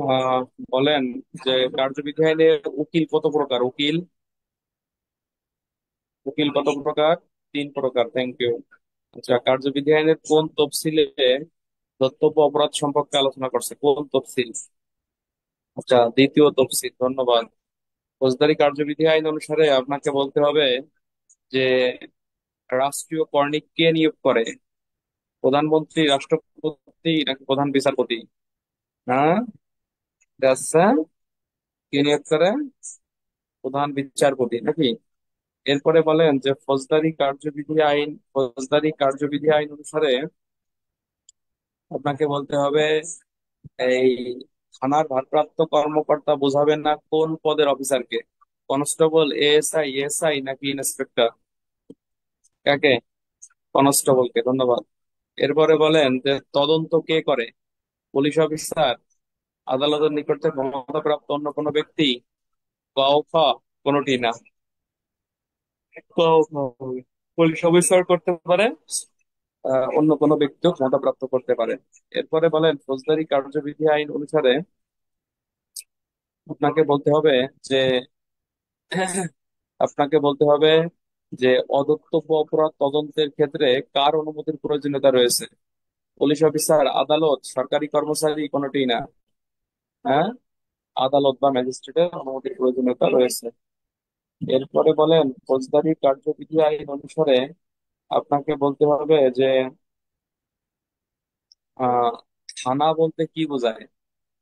আহ বলেন যে কার্যবিধি আইনে উকিল কত প্রকার? উকিল উকিল কত প্রকার? তিন প্রকার। Thank you. আচ্ছা, কার্যবিধি আইনের কোন তফসিলে ধর্তব্য অপরাধ সম্পর্কে আলোচনা করছে? কোন তফসিল? আচ্ছা, দ্বিতীয় তফসিল। ধন্যবাদ। ফৌজদারি কার্যবিধি আইন অনুসারে আপনাকে বলতে হবে যে রাষ্ট্রীয় কর্ণিক কে নিয়োগ করে? প্রধানমন্ত্রী, রাষ্ট্রপতি নাকি প্রধান বিচারপতি? হ্যাঁ, আচ্ছা, কে নিয়োগ করে? প্রধান বিচারপতি নাকি? এরপরে বলেন যে ফৌজদারি কার্যবিধি আইন অনুসারে আপনাকে বলতে হবে এই থানার ভারপ্রাপ্ত কর্মকর্তা বোঝাবেন না কোন পদের অফিসারকে? কনস্টেবল, এএসআই, এসআই নাকি ইন্সপেক্টর? কাকে? কনস্টেবলকে। ধন্যবাদ। এরপরে বলেন যে তদন্ত কে করে? পুলিশ অফিসার, আদালতের নিকট থেকে ক্ষমতাপ্রাপ্ত অন্য কোনো ব্যক্তি? ক খ কোনটি না। ক খ হবে। পুলিশ অফিসার করতে পারে, অন্য কোনো ব্যক্তিও ক্ষমতাপ্রাপ্ত করতে পারে। এরপরে বলেন ফৌজদারি কার্যবিধি আইন অনুসারে আপনাকে বলতে হবে যে আপনাকে বলতে হবে যে অদত্তব্য অপরাধ তদন্তের ক্ষেত্রে কার অনুমতির প্রয়োজনীয়তা রয়েছে? পুলিশ অফিসার, আদালত, সরকারি কর্মচারী কোনটি না। হ্যাঁ, আদালত বা ম্যাজিস্ট্রেটের অনুমতির প্রয়োজনীয়তা রয়েছে। এরপরে বলেন ফৌজদারি কার্যবিধি আইন অনুসারে আপনাকে বলতে হবে যে আহ থানা বলতে কি বোঝায়?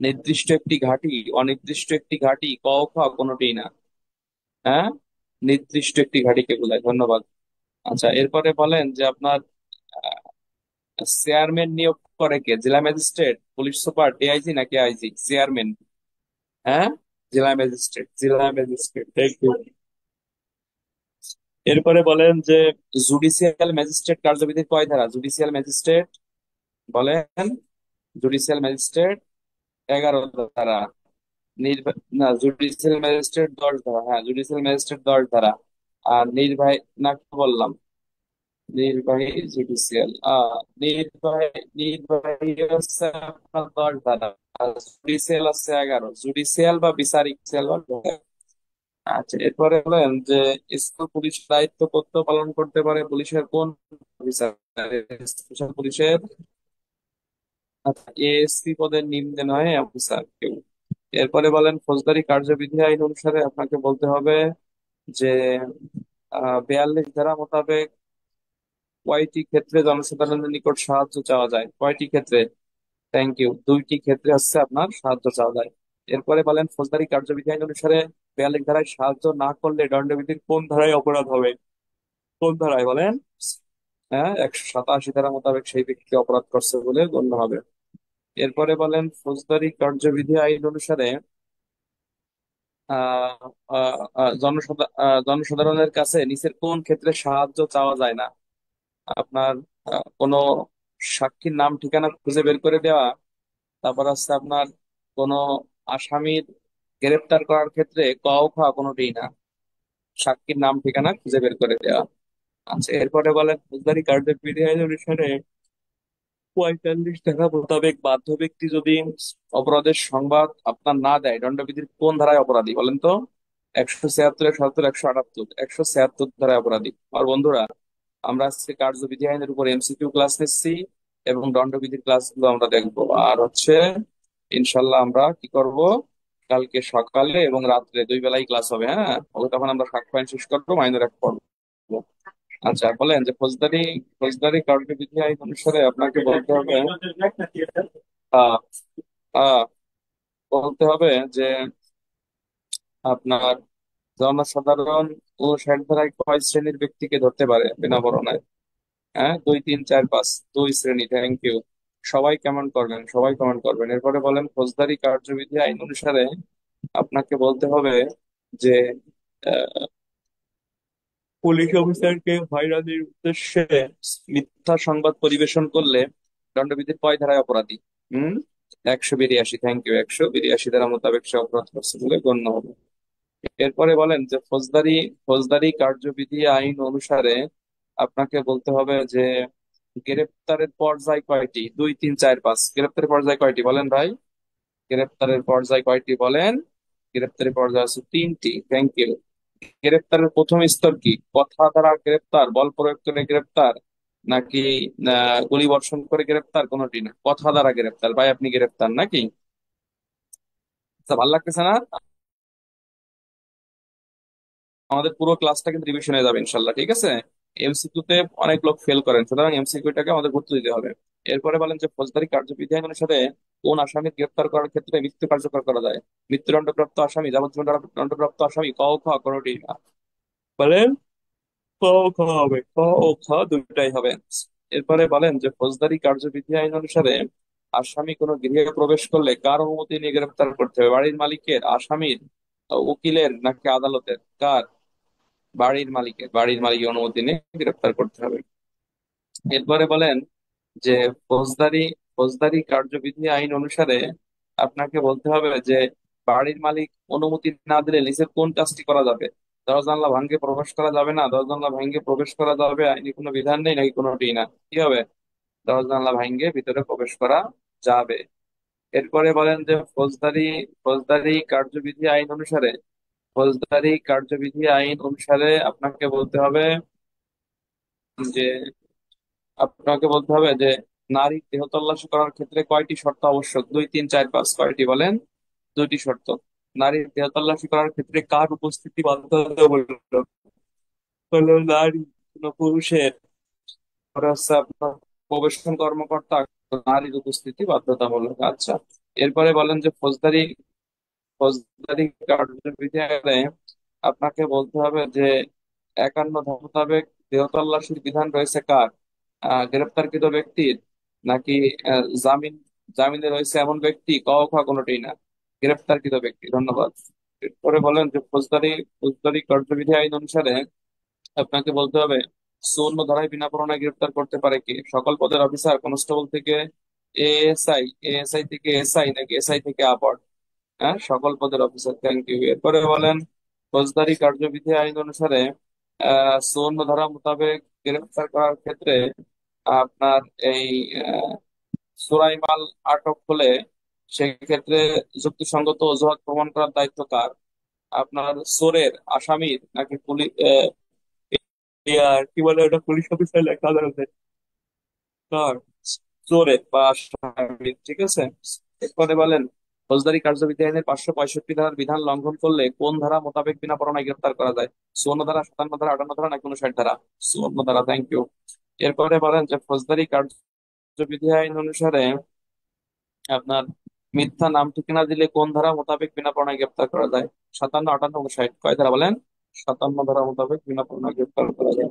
নির্দিষ্ট একটি ঘাঁটি, অনির্দিষ্ট একটি ঘাঁটি, ক খ কোনটি না। হ্যাঁ, নির্দিষ্ট একটি ঘাঁটিকে বোঝায়। ধন্যবাদ। আচ্ছা, এরপরে বলেন যে আপনার চেয়ারম্যান নিয়োগ করে কে? জেলা ম্যাজিস্ট্রেট, পুলিশ সুপার, ডিআইজি নাকি আইজি? চেয়ারম্যান। হ্যাঁ, জেলা ম্যাজিস্ট্রেট, জেলা ম্যাজিস্ট্রেট। Thank you. এরপরে বলেন যে জুডিশিয়াল ম্যাজিস্ট্রেট কার্যবিধির কয় ধারা? জুডিশিয়াল ম্যাজিস্ট্রেট বলেন। জুডিশিয়াল ম্যাজিস্ট্রেট 11 ধারা। না, জুডিশিয়াল ম্যাজিস্ট্রেট 10 ধারা। হ্যাঁ, জুডিশিয়াল ম্যাজিস্ট্রেট 10 ধারা। আর নির্বাহী না, কি বললাম? নির্বাহী, জুডিশিয়াল, নির্বাহী, নির্বাহী হচ্ছে আপনার 10 ধারা। আর জুডিশিয়াল হচ্ছে 11। জুডিশিয়াল বা বিচারিক জুডিশিয়াল বা বিচারিক। আচ্ছা, এরপরে বলেন যে স্কুল পুলিশ দায়িত্ব কর্তব্য পালন করতে পারে পুলিশের কোন অফিসার? স্পেশাল পুলিশের, আচ্ছা, এএসপি পদের নিম্নে নয় অফিসার কেউ। এরপরে বলেন ফৌজদারি কার্যবিধি আইন অনুসারে আপনাকে বলতে হবে যে 42 ধারা মোতাবেক কয়টি ক্ষেত্রে জনসাধারণের নিকট সাহায্য চাওয়া যায়? কয়টি ক্ষেত্রে? Thank you. 2টি ক্ষেত্রে হচ্ছে আপনার সাহায্য চাওয়া যায়। এরপরে বলেন ফৌজদারি কার্যবিধি আইন অনুসারে 42 ধারায় সাহায্য না করলে দণ্ডবিধির কোন ধারায় অপরাধ হবে? কোন ধারায় বলেন? হ্যাঁ, 187 ধারা মোতাবেক সেই ব্যক্তি অপরাধ করছে বলে গণ্য হবে। এরপরে বলেন ফৌজদারি কার্যবিধি আইন অনুসারে আহ জনসাধারণের কাছে নিচের কোন ক্ষেত্রে সাহায্য চাওয়া যায় না? আপনার কোনো সাক্ষীর নাম ঠিকানা খুঁজে বের করে দেওয়া, তারপর হচ্ছে আপনার কোনো আসামির গ্রেপ্তার করার ক্ষেত্রে, ক খ কোনোটিই না। সাক্ষীর নাম ঠিকানা খুঁজে বের করে দেওয়া। আচ্ছা, এরপরে বলেন ফৌজদারি কার্যবিধি আইন অনুসারে 45 ধারা মোতাবেক বাধ্য ব্যক্তি যদি অপরাধের সংবাদ আপনার না দেয় দণ্ডবিধির কোন ধারায় অপরাধী বলেন তো? 176, 177, 178। 176 ধারায় অপরাধী। আর বন্ধুরা, আমরা আজকে কার্যবিধি আইনের উপর এমসিকিউ ক্লাস নিচ্ছি এবং দণ্ডবিধির ক্লাসগুলো আমরা দেখবো। আর হচ্ছে ইনশাল্লাহ আমরা কি করব, কালকে সকালে এবং রাত্রে 2 বেলাই ক্লাস হবে। হ্যাঁ, ওকে তখন আমরা ফাঁক পয়েন্ট শেষ করবো, মাইনের এক পড়বো। আচ্ছা, বলেন যে ফৌজদারি কার্যবিধি আইন অনুসারে আপনাকে বলতে হবে আহ আহ বলতে হবে যে আপনার জনসাধারণ ও 60 ধারায় কয় শ্রেণীর ব্যক্তিকে ধরতে পারে বিনা বরণায়? হ্যাঁ, 2, 3, 4, 5। 2 শ্রেণী। Thank you. সবাই কমেন্ট করবেন, সবাই কমেন্ট করবেন। এরপরে বলেন ফৌজদারি কার্যবিধি আইন অনুসারে আপনাকে বলতে হবে যে আহ, পুলিশ অফিসারকে হয়রানির উদ্দেশ্যে মিথ্যা সংবাদ পরিবেশন করলে দণ্ডবিধির কয় ধারায় অপরাধী? হুম, 182। Thank you. 182 ধারা মোতাবেক সে অপরাধ করছে বলে গণ্য হবে। এরপরে বলেন যে ফৌজদারি কার্যবিধি আইন অনুসারে আপনাকে বলতে হবে যে গ্রেপ্তারের পর্যায় কয়টি? 2, 3, 4, 5। গ্রেপ্তারের পর্যায় কয়টি বলেন ভাই? গ্রেপ্তারের পর্যায় কয়টি বলেন? গ্রেপ্তারের পর্যায় আছে তিনটি। Thank you. গ্রেপ্তারের প্রথম স্তর কি? কথা দ্বারা গ্রেপ্তার, বল প্রয়োগ করে গ্রেপ্তার, নাকি গুলি বর্ষণ করে গ্রেপ্তার? কোনোটি না, কথা দ্বারা গ্রেপ্তার। ভাই আপনি গ্রেপ্তার নাকি? আচ্ছা, ভালো লাগতেছে না? আমাদের পুরো ক্লাসটা কিন্তু রিভিশন হয়ে যাবে ইনশাল্লাহ, ঠিক আছে? এমসিকিউ তে অনেক লোক ফেল করেন, সুতরাং এমসিকিউটাকে আমাদের গুরুত্ব দিতে হবে। এরপরে বলেন যে ফৌজদারি কার্যবিধি আইন অনুসারে কোন আসামি গ্রেপ্তার করার ক্ষেত্রে মৃত্যু কার্যকর করা যায়? মৃত্যুদণ্ডপ্রাপ্ত আসামি, যাবজ্জীবন দণ্ডপ্রাপ্ত আসামি, ক ও খ, কোনটি না। বলেন। ক ও খ হবে, ক ও খ দুটাই হবে। এরপরে বলেন যে ফৌজদারি কার্যবিধি আইন অনুসারে আসামি কোনো গৃহে প্রবেশ করলে কার অনুমতি নিয়ে গ্রেপ্তার করতে হবে? বাড়ির মালিকের, আসামির, উকিলের, নাকি আদালতের? কার? বাড়ির মালিকের অনুমতি নিয়ে গ্রেপ্তার করতে হবে। এরপরে বলেন যে ফৌজদারি ফৌজদারি কার্যবিধি আইন অনুসারে আপনাকে বলতে হবে যে বাড়ির মালিক অনুমতি না দিলে নিচের কোন কাজটি করা যাবে? দরজা জানলা ভাঙ্গে প্রবেশ করা যাবে না, দরজা জানলা ভাঙ্গে প্রবেশ করা যাবে, আইনি কোনো বিধান নেই, নাকি কোনোটি না? কি হবে? দরজা জানলা ভাঙ্গে ভিতরে প্রবেশ করা যাবে। এরপরে বলেন যে ফৌজদারি কার্যবিধি আইন অনুসারে আপনাকে বলতে হবে যে নারীর দেহ তল্লাশি করার ক্ষেত্রে কয়টি শর্ত আবশ্যক? 2, 3, 4, 5, কয়টি বলেন? দুইটি শর্ত। নারীর দেহ তল্লাশি করার ক্ষেত্রে কার উপস্থিতি বাধ্যতামূলক? হলো নারী, কোনো পুরুষের, পরে হচ্ছে আপনার প্রবেশন কর্মকর্তা, নারীর উপস্থিতি বাধ্যতামূলক। আচ্ছা। এরপরে বলেন যে ফৌজদারি কার্যবিধি আইনে আপনাকে বলতে হবে যে 51 ধারা মোতাবেক দেহ তল্লাশির বিধান রয়েছে কার? গ্রেপ্তারকৃত ব্যক্তির, নাকি জামিনে রয়েছে এমন ব্যক্তি? ক ও খ কোনোটাই না, গ্রেপ্তারকৃত ব্যক্তি। ধন্যবাদ। এরপরে বলেন যে ফৌজদারি কার্যবিধি আইন অনুসারে আপনাকে বলতে হবে 54 ধারায় বিনা পরোয়ানায় গ্রেপ্তার করতে পারে কি? সকল পদের অফিসার, কনস্টেবল থেকে এএসআই, এএসআই থেকে এসআই, নাকি এসআই থেকে আপার? হ্যাঁ, সকল পদের অফিসার। Thank you. এরপরে বলেন ফৌজদারি কার্যবিধি আইন অনুসারে 54 ধারা মোতাবেক গ্রেফতার করার ক্ষেত্রে আপনার এই আহ, চোরাই মাল আটক হলে সেক্ষেত্রে যুক্তিসঙ্গত অজুহাত প্রমাণ করার দায়িত্ব কার? আপনার চোরের, আসামির, নাকি পুলিশ, কি বলে ওটা, পুলিশ অফিসার লেখা আদালতে? কার? চোরের বা আসামির, ঠিক আছে। এরপরে বলেন ফৌজদারি কার্যবিধি আইনের 565 ধারার বিধান লঙ্ঘন করলে কোন ধারা মোতাবেক বিনা পরোয়ানায় গ্রেফতার করা যায়? 54 ধারা, 57 ধারা, 58 ধারা, নাকি 59 ধারা? 54 ধারা। Thank you. এরপরে বলেন যে ফৌজদারি কার্যবিধি আইন অনুসারে আপনার মিথ্যা নাম ঠিকানা দিলে কোন ধারা মোতাবেক বিনা পরোয়ানায় গ্রেফতার করা যায়? 57, 58, 59, কয় ধারা বলেন? 57 ধারা মোতাবেক বিনা পরোয়ানায় গ্রেফতার করা যায়।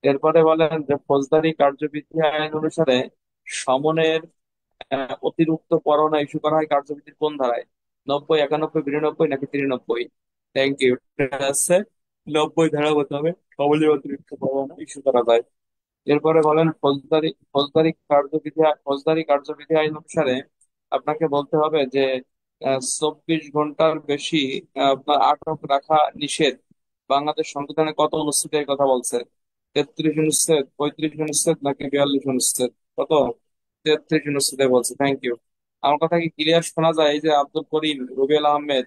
এরপরে বলেন যে ফৌজদারি কার্যবিধি আইন অনুসারে সমনের অতিরিক্ত পরোয়ানা ইস্যু করা হয় কার্যবিধির কোন ধারায়? 90, 91, 92, নাকি 93? Thank you. আছে 90 ধারা মোতাবেক সমনের অতিরিক্ত পরোয়ানা ইস্যু করা যায়। এরপরে বলেন ফৌজদারি কার্যবিধি আইন অনুসারে আপনাকে বলতে হবে যে 24 ঘন্টার বেশি আপনার আটক রাখা নিষেধ বাংলাদেশ সংবিধানে কত অনুচ্ছেদের কথা বলছে? 33 অনুচ্ছেদ, 35 অনুচ্ছেদ, নাকি 42 অনুচ্ছেদ? কত? 33 অনুচ্ছেদে বলছে। Thank you. আমার কথা কি ক্লিয়ার শোনা যায়? এই যে আব্দুল করিম, রুবেল আহমেদ,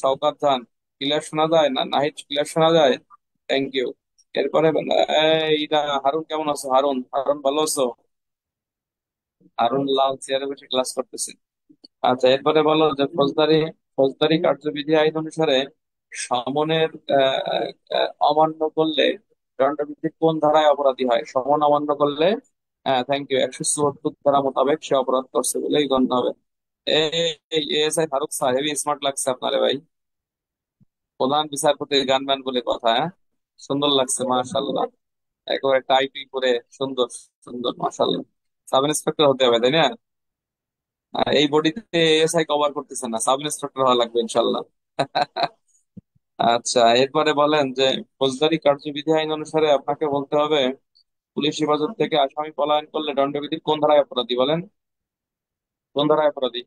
শওকাত খান, ক্লিয়ার শোনা যায় না? নাহিদ, ক্লিয়ার শোনা যায়? Thank you. এরপরে এইটা হারুন কেমন আছো? হারুন, হারুন ভালো আছো? হারুন লাল চেয়ারে বসে ক্লাস করতেছে। আচ্ছা, এরপরে বলো যে ফৌজদারি কার্যবিধি আইন অনুসারে সমনের অমান্য করলে দণ্ডবিধি কোন ধারায় অপরাধী হয়? সমন অমান্য করলে, হ্যাঁ থ্যাংক ইউ, 174 ধারা মোতাবেক সে অপরাধ করছে বলেই গণ্য হবে। ASI Faruk sir, heavy smart লাগছে আপনারে ভাই। প্রধান বিচারপতির গানম্যান বলে কথা, হ্যাঁ? সুন্দর লাগছে মাশাআল্লাহ। একেবারে টাইপি করে সুন্দর, সুন্দর মাশাআল্লাহ। সাব ইন্সপেক্টর হতে হবে তাই না? এই বডিতে এসআই কভার করতেছেন না, সাব ইন্সপেক্টর হওয়া লাগবে ইনশাল্লাহ। আচ্ছা, এরপরে বলেন যে ফৌজদারি কার্যবিধি আইন অনুসারে আপনাকে বলতে হবে পুলিশ হেফাজত থেকে আসামি পলায়ন করলে দণ্ডবিধির কোন ধারায় অপরাধী বলেন? কোন ধারায় অপরাধী?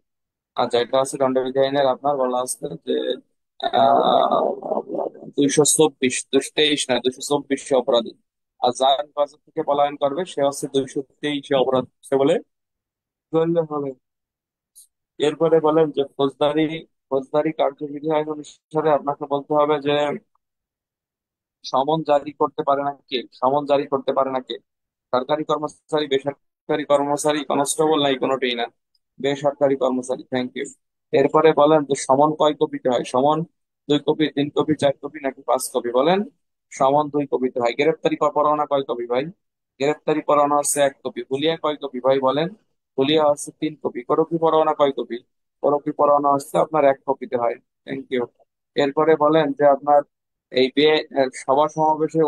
আচ্ছা, এটা আছে দণ্ডবিধি আইনের, আপনার বলা আছে যে 224, 223 না, 224 অপরাধী। আর যার হেফাজত থেকে পলায়ন করবে সে হচ্ছে 223 অপরাধ সে বলে গণ্য হবে। এরপরে বলেন যে ফৌজদারি কার্যবিধি আইন অনুসারে আপনাকে বলতে হবে যে সমন জারি করতে পারে না কে? সমন জারি করতে পারে না কে? সরকারি কর্মচারী, বেসরকারি কর্মচারী, কনস্টেবল নাই, কোনোটাই না, বেসরকারি কর্মচারী। Thank you. এরপরে বলেন যে সমন কয় কপিতে হয়? সমন 2 কপি, 3 কপি, 4 কপি নাকি 5 কপি? বলেন। সমন 2 কপিতে হয়। গ্রেপ্তারি পরোয়ানা কয় কপি ভাই? গ্রেপ্তারি পরোয়ানা হচ্ছে 1 কপি। হুলিয়া কয় কপি ভাই বলেন? হুলিয়া হচ্ছে 3 কপি। করোপি পরোয়ানা কয় কপি? করোপি পরোয়ানা হচ্ছে আপনার 1 কপিতে হয়। Thank you. এরপরে বলেন যে আপনার এই সভা সমাবেশে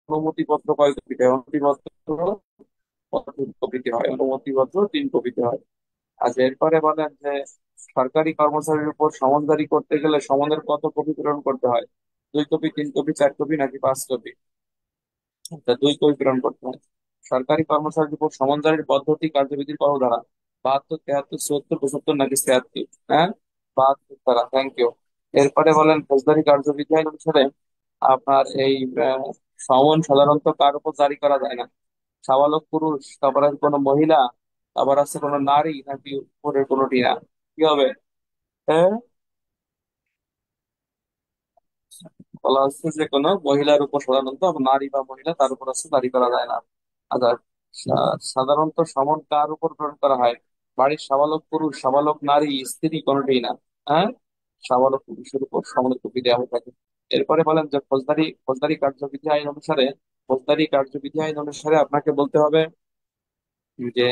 অনুমতিপত্র কয় কপিতে হয়? অনুমতিপত্র 3 কপিতে হয়। অনুমতিপত্র 3 কপিতে হয়। আচ্ছা, এরপরে বলেন যে সরকারি কর্মচারীর উপর সমন জারি করতে গেলে সমনের কত কপি প্রেরণ করতে হয়? 2 কপি, 3 কপি, 4 কপি নাকি 5 কপি? আচ্ছা, 2 কপি প্রেরণ করতে হয়। সরকারি কর্মচারীর উপর সমন জারির পদ্ধতি, কার্যবিধির কত ধারা? 72, 73, 74, 75 নাকি 76? হ্যাঁ, 72 ধারা। Thank you. এরপরে বলেন ফৌজদারি কার্যবিধি আইন অনুসারে আপনার এই সমন সাধারণত কার উপর জারি করা যায় না? সাবালক পুরুষ, তারপরে কোনো মহিলা, আবার আছে কোনো নারী, নাকি উপরের কোনোটি না? কি হবে? হ্যাঁ, বলা হচ্ছে যে কোনো মহিলার উপর সাধারণত, নারী বা মহিলা তার উপর আছে জারি করা যায় না। আচ্ছা, সাধারণত সমন কার উপর প্রয়োগ করা হয়? বাড়ির সাবালক পুরুষ, সাবালক নারী, স্ত্রী, কোনোটাই না। হ্যাঁ, সাবালক পুরুষের উপর সমনের কপি দেওয়া হয়ে থাকে। এরপরে বলেন যে ফৌজদারি কার্যবিধি আইন অনুসারে, ফৌজদারি কার্যবিধি আইন অনুসারে আপনাকে বলতে হবে যে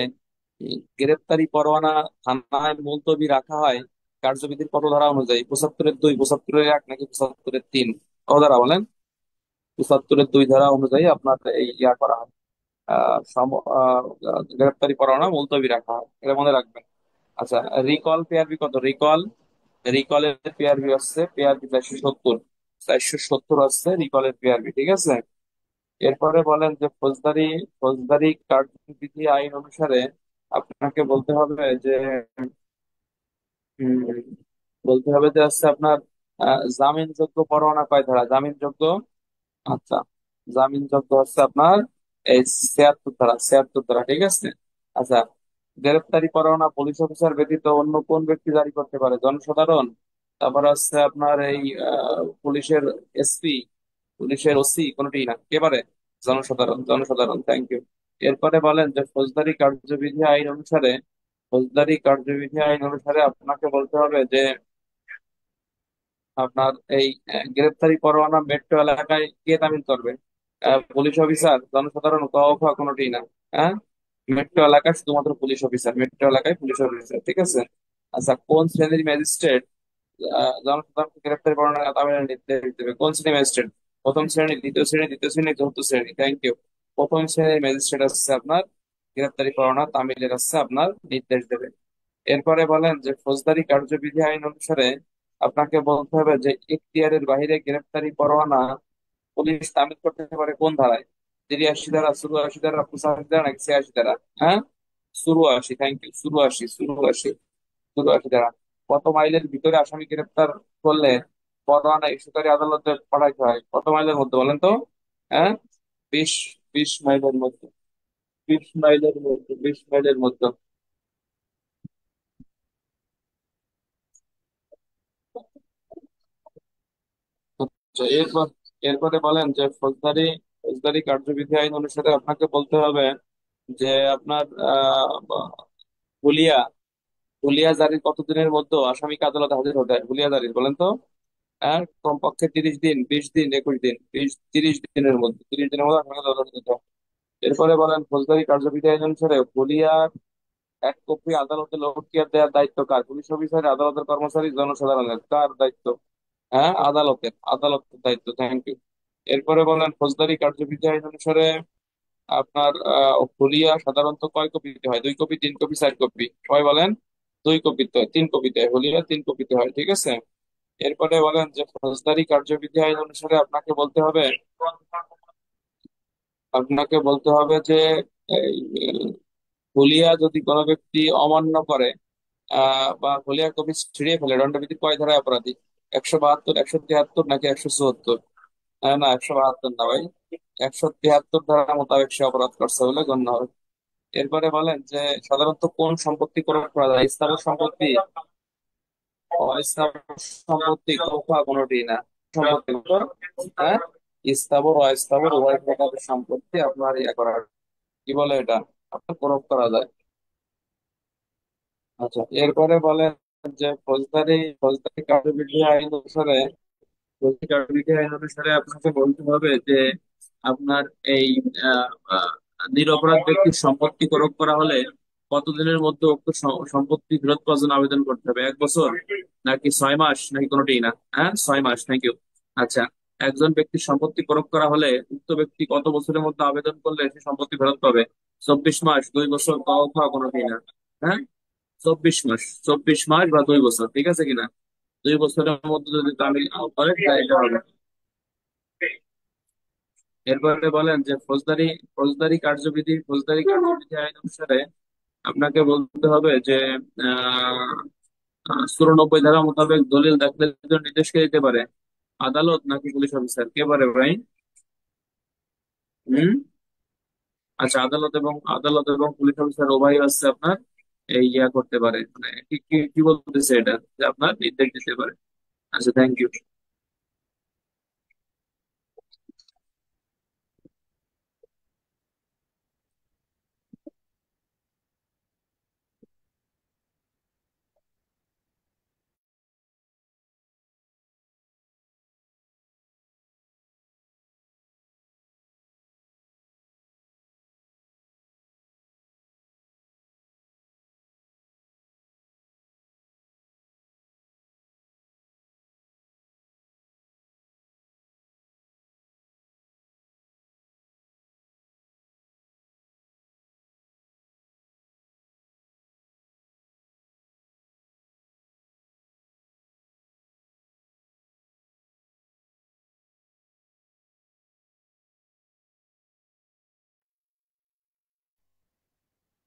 গ্রেপ্তারি পরোয়ানা থানায় মুলতবি রাখা হয় কার্যবিধির কত ধারা অনুযায়ী? 75-2, 75-1 নাকি 75-3? কত ধারা বলেন? 75-2 ধারা অনুযায়ী আপনার এই করা হয়। গ্রেপ্তারি পরোয়ানা মুলতবি রাখা হয়, এটা মনে রাখবেন। আচ্ছা, রিকল পিআরবি কত? রিকলের পিআরবি হচ্ছে পিআরবি 470। 470 হচ্ছে রিকলের পিআরবি, ঠিক আছে। এরপরে বলেন যে ফৌজদারি কার্যবিধি আইন অনুসারে আপনাকে বলতে হবে যে উম, বলতে হবে যে হচ্ছে আপনার জামিনযোগ্য পরোয়ানা কয় ধারা? জামিনযোগ্য, আচ্ছা, জামিনযোগ্য হচ্ছে আপনার এই 76 ধারা, 76 ধারা, ঠিক আছে। আচ্ছা, গ্রেপ্তারি পরোয়ানা পুলিশ অফিসার ব্যতীত অন্য কোন ব্যক্তি জারি করতে পারে? জনসাধারণ, তারপর হচ্ছে আপনার এই পুলিশের এসপি, পুলিশের ওসি, কোনটি না। কে পারে? জনসাধারণ, জনসাধারণ। Thank you. এরপরে বলেন যে ফৌজদারি কার্যবিধি আইন অনুসারে আপনাকে বলতে হবে যে আপনার এই গ্রেপ্তারি পরোয়ানা মেট্রো এলাকায় কে তামিল করবে? পুলিশ অফিসার, জনসাধারণ, ক খ কোনোটি না। হ্যাঁ, মেট্রো এলাকায় শুধুমাত্র পুলিশ অফিসার, মেট্রো এলাকায় পুলিশ অফিসার, ঠিক আছে। আচ্ছা, কোন শ্রেণীর ম্যাজিস্ট্রেট জনসাধারণকে গ্রেপ্তারি পরোয়ানা তামিলের নির্দেশ দেবে? কোন শ্রেণীর ম্যাজিস্ট্রেট? প্রথম শ্রেণী, দ্বিতীয় শ্রেণী, তৃতীয় শ্রেণী, চতুর্থ শ্রেণী? Thank you. প্রথম শ্রেণীর ম্যাজিস্ট্রেট হচ্ছে আপনার গ্রেপ্তারি পরোয়ানা তামিলের হচ্ছে আপনার নির্দেশ দেবে। এরপরে বলেন যে ফৌজদারি কার্যবিধি আইন অনুসারে আপনাকে বলতে হবে যে এখতিয়ারের বাইরে গ্রেপ্তারি পরোয়ানা পুলিশ তামিল করতে পারে কোন ধারায়? 83 ধারা, 84 ধারা, 85 ধারা নাকি 86 ধারা? হ্যাঁ, 84। Thank you. 84, 84, 84 ধারা। কত মাইলের ভিতরে আসামি গ্রেপ্তার করলে পরোয়ানা ইস্যুকারী আদালতে পাঠাইতে হয়? কত মাইলের মধ্যে বলেন তো? হ্যাঁ, 20, 20 মাইলের মধ্যে। 20 মাইলের মধ্যে, 20 মাইলের মধ্যে। আচ্ছা, এরপরে বলেন যে ফৌজদারি কার্যবিধি আইন অনুসারে আপনাকে বলতে হবে যে আপনার হুলিয়া হুলিয়া জারির কতদিনের মধ্যে আসামিকে আদালতে হাজির হতে হয়? হুলিয়া জারির বলেন তো? কমপক্ষে 30 দিন, 20 দিন, 21 দিন, 30 দিনের মধ্যে, 30 দিনের মধ্যে আসামিকে আদালতে যেতে হয়। এরপরে বলেন ফৌজদারি কার্যবিধি আইন অনুসারে হুলিয়ার 1 কপি আদালতে লটকিয়ে দেওয়ার দায়িত্ব কার? পুলিশ অফিসার, আদালতের কর্মচারী, জনসাধারণের? কার দায়িত্ব? হ্যাঁ, আদালতের দায়িত্ব। Thank you. এরপরে বলেন ফৌজদারি কার্যবিধি আইন অনুসারে আপনার হুলিয়া সাধারণত কয় কপিতে হয়? 2 কপি, 3 কপি, 4 কপি? সবাই বলেন। 2 কপিতে, 3 কপিতে হুলিয়া 3 কপিতে হয়, ঠিক আছে। এরপরে বলেন যে ফৌজদারি কার্যবিধি আইন অনুসারে আপনাকে বলতে হবে যে এই, হুলিয়া যদি কোনো ব্যক্তি অমান্য করে বা হুলিয়া কপি ছিঁড়ে ফেলে দণ্ডবিধি কয় ধারায় অপরাধী? 172, 173 নাকি 174? না, 172 না ভাই, 173 ধারা মোতাবেক সে অপরাধ করছে বলে গণ্য হবে। এরপরে বলেন যে সাধারণত কোন সম্পত্তি ক্রয় করা যায়, স্থাবর সম্পত্তি, অস্থাবর সম্পত্তি, কোথা কোনোটি না। সম্পত্তি তো, হ্যাঁ, স্থাবর অস্থাবর উভয় প্রকারের সম্পত্তি আপনার ইয়ে করার, কি বলে এটা, আপনার ক্রয় করা যায়। আচ্ছা, এরপরে বলেন যে ফৌজদারি ফৌজদারি কার্যবিধি আইন অনুসারে, ফৌজদারি কার্যবিধি আইন অনুসারে আপনাকে বলতে হবে যে আপনার এই আহ, আহ, নিরপরাধ ব্যক্তির সম্পত্তি ক্রয় করা হলে কতদিনের মধ্যে উক্ত সম্পত্তি ফেরত পাওয়ার জন্য আবেদন করতে হবে? 1 বছর, নাকি 6 মাস, নাকি কোনোটি না? হ্যাঁ, 6 মাস, থ্যাংক ইউ। আচ্ছা, একজন ব্যক্তির সম্পত্তি ক্রয় করা হলে উক্ত ব্যক্তি কত বছরের মধ্যে আবেদন করলে সে সম্পত্তি ফেরত পাবে? 24 মাস, 2 বছর, বা কোনোটি না? হ্যাঁ, 24 মাস, 24 মাস বা 2 বছর, ঠিক আছে কিনা? 2 বছরের মধ্যে যদি আমি করে তাহলে এটা হবে। এরপরে বলেন যে ফৌজদারি কার্যবিধি আইন অনুসারে আপনাকে বলতে হবে যে 94 ধারা মোতাবেক দলিল দাখিলের জন্য নির্দেশ কে দিতে পারে? আদালত নাকি পুলিশ অফিসার, কে পারে ভাই? হুম। আচ্ছা, আদালত এবং পুলিশ অফিসার উভয় আছে আপনার এই ইয়া করতে পারে, মানে কি কি কি বলতেছে এটা, যে আপনার নির্দেশ দিতে পারে। আচ্ছা, থ্যাংক ইউ।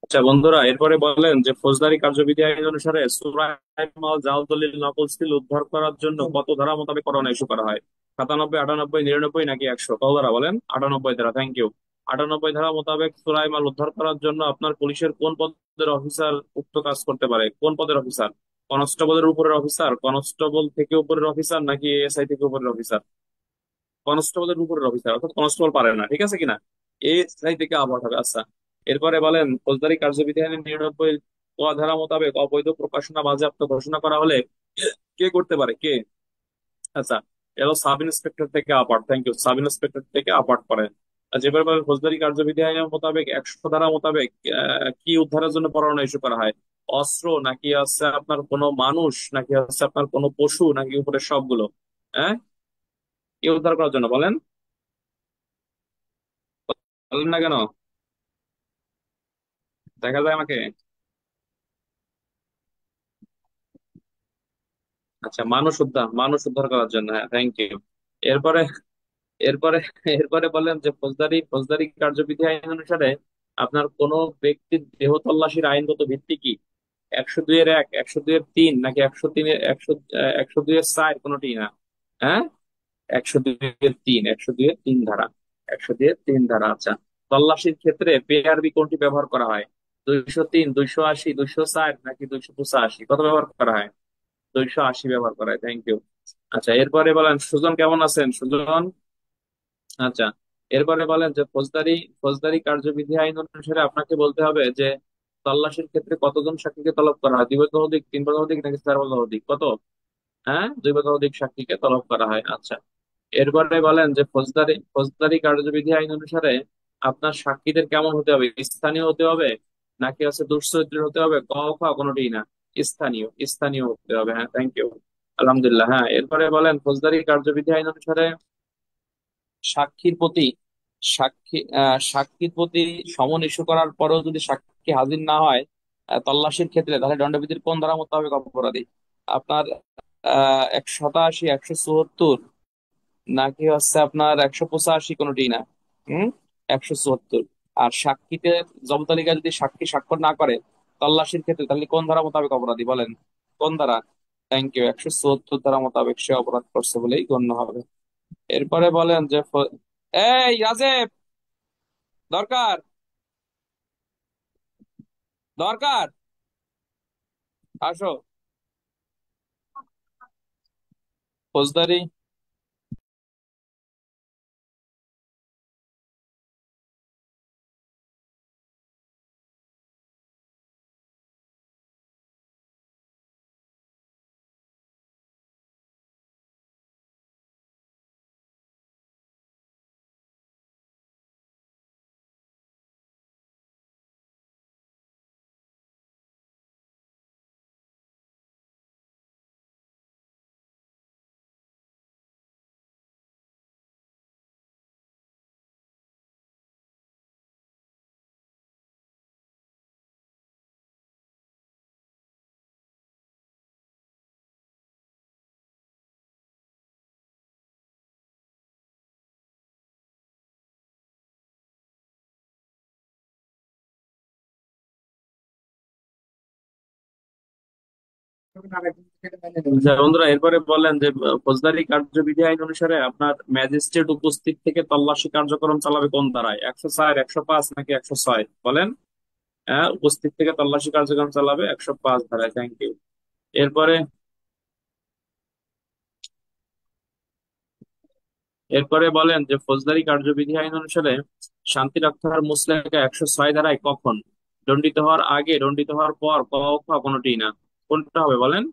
আচ্ছা বন্ধুরা, এরপরে বলেন যে ফৌজদারি কার্যবিধি আইন অনুসারে চোরাই মাল, জাল দলিল, নকল সিল উদ্ধার করার জন্য কত ধারা মোতাবেক পরোয়ানা ইস্যু করা হয়? 97, 98, 99, নাকি 100? কত ধারা বলেন? 98 ধারা, থ্যাংক ইউ। 98 ধারা মোতাবেক চোরাই মাল উদ্ধার করার জন্য আপনার পুলিশের কোন পদের অফিসার উক্ত কাজ করতে পারে? কোন পদের অফিসার? কনস্টেবলের উপরের অফিসার, কনস্টেবল থেকে উপরের অফিসার, নাকি এসআই থেকে উপরের অফিসার? কনস্টেবলের উপরের অফিসার, অর্থাৎ কনস্টেবল পারে না, ঠিক আছে কিনা? এসআই থেকে আবার হবে। আচ্ছা, এরপরে বলেন ফৌজদারি কার্যবিধি আইনের 99 ধারা মোতাবেক অবৈধ প্রকাশনা বাজেয়াপ্ত ঘোষণা করা হলে কে করতে পারে, কে? আচ্ছা, এলো সাব ইন্সপেক্টর থেকে আপার, থ্যাংক ইউ, সাব ইন্সপেক্টর থেকে আপার করে। আচ্ছা, এবার বলেন ফৌজদারি কার্যবিধি আইনের মোতাবেক 100 ধারা মোতাবেক কি উদ্ধারের জন্য পরোয়ানা ইস্যু করা হয়? অস্ত্র, নাকি হচ্ছে আপনার কোনো মানুষ, নাকি হচ্ছে আপনার কোনো পশু, নাকি উপরে সবগুলো? হ্যাঁ, কি উদ্ধার করার জন্য বলেন? বলেন না কেন? দেখা যায় আমাকে। আচ্ছা, মানুষ উদ্ধার করার জন্য, হ্যাঁ, থ্যাংক ইউ। এরপরে এরপরে এরপরে বললেন যে ফৌজদারি কার্যবিধি আইন অনুসারে আপনার কোন ব্যক্তির দেহ তল্লাশির আইনগত ভিত্তি কি? 102-1, 102-3, নাকি 103, 102-4, কোনটি না? হ্যাঁ, 102-3, 102-3 ধারা, 102-3 ধারা। আচ্ছা, তল্লাশির ক্ষেত্রে পেআরবি কোনটি ব্যবহার করা হয়? 203, 280, 204, নাকি 285, কত ব্যবহার করা হয়? 280 ব্যবহার করা হয়, থ্যাংক ইউ। আচ্ছা, এরপরে বলেন সুজন, কেমন আছেন সুজন? আচ্ছা, এরপরে বলেন যে ফৌজদারি কার্যবিধি আইন অনুসারে আপনাকে বলতে হবে যে তল্লাশির ক্ষেত্রে কতজন সাক্ষীকে তলব করা হয়? 2 বা ততোধিক, 3 বা ততোধিক, নাকি 4 বা ততোধিক? কত? হ্যাঁ, 2 বা ততোধিক সাক্ষীকে তলব করা হয়। আচ্ছা, এরপরে বলেন যে ফৌজদারি কার্যবিধি আইন অনুসারে আপনার সাক্ষীদের কেমন হতে হবে? স্থানীয় হতে হবে, নাকি হচ্ছে দুশ্চরিত্রের হতে হবে, ক খ কোনোটি না? স্থানীয় হতে হবে, হ্যাঁ, থ্যাংক ইউ। আলহামদুলিল্লাহ। হ্যাঁ, এরপরে বলেন ফৌজদারি কার্যবিধি আইন অনুসারে সাক্ষীর প্রতি সাক্ষীর প্রতি সমন ইস্যু করার পরেও যদি সাক্ষী হাজির না হয় তল্লাশির ক্ষেত্রে, তাহলে দণ্ডবিধির কোন ধারা মোতাবেক অপরাধী? আপনার 187, 174, নাকি হচ্ছে আপনার 185, কোনোটি না? হম, 174। আর সাক্ষীতে জবাবতালিকা যদি সাক্ষী স্বাক্ষর না করে তল্লাশির ক্ষেত্রে, তাহলে কোন ধারা মোতাবেক অপরাধী বলেন? কোন ধারা? থ্যাংক ইউ, 174 ধারা মোতাবেক সে অপরাধ করছে বলেই গণ্য হবে। এরপরে বলেন যে এই রাজেব, দরকার। দরকার, আসো। ফৌজদারি। আচ্ছা বন্ধুরা, এরপরে বলেন যে ফৌজদারি কার্যবিধি আইন অনুসারে আপনার ম্যাজিস্ট্রেট উপস্থিত থেকে তল্লাশি কার্যক্রম চালাবে কোন ধারায়? 104, 105 নাকি 106 বলেন। হ্যাঁ, উপস্থিত থেকে তল্লাশি কার্যক্রম চালাবে 105 ধারায়। Thank you. এরপরে এরপরে বলেন যে ফৌজদারি কার্যবিধি আইন অনুসারে শান্তি রক্ষার মুসলেকা 106 ধারায় কখন? দণ্ডিত হওয়ার আগে, দণ্ডিত হওয়ার পর, ক খ কোনটি না? কোনটা হবে বলেন?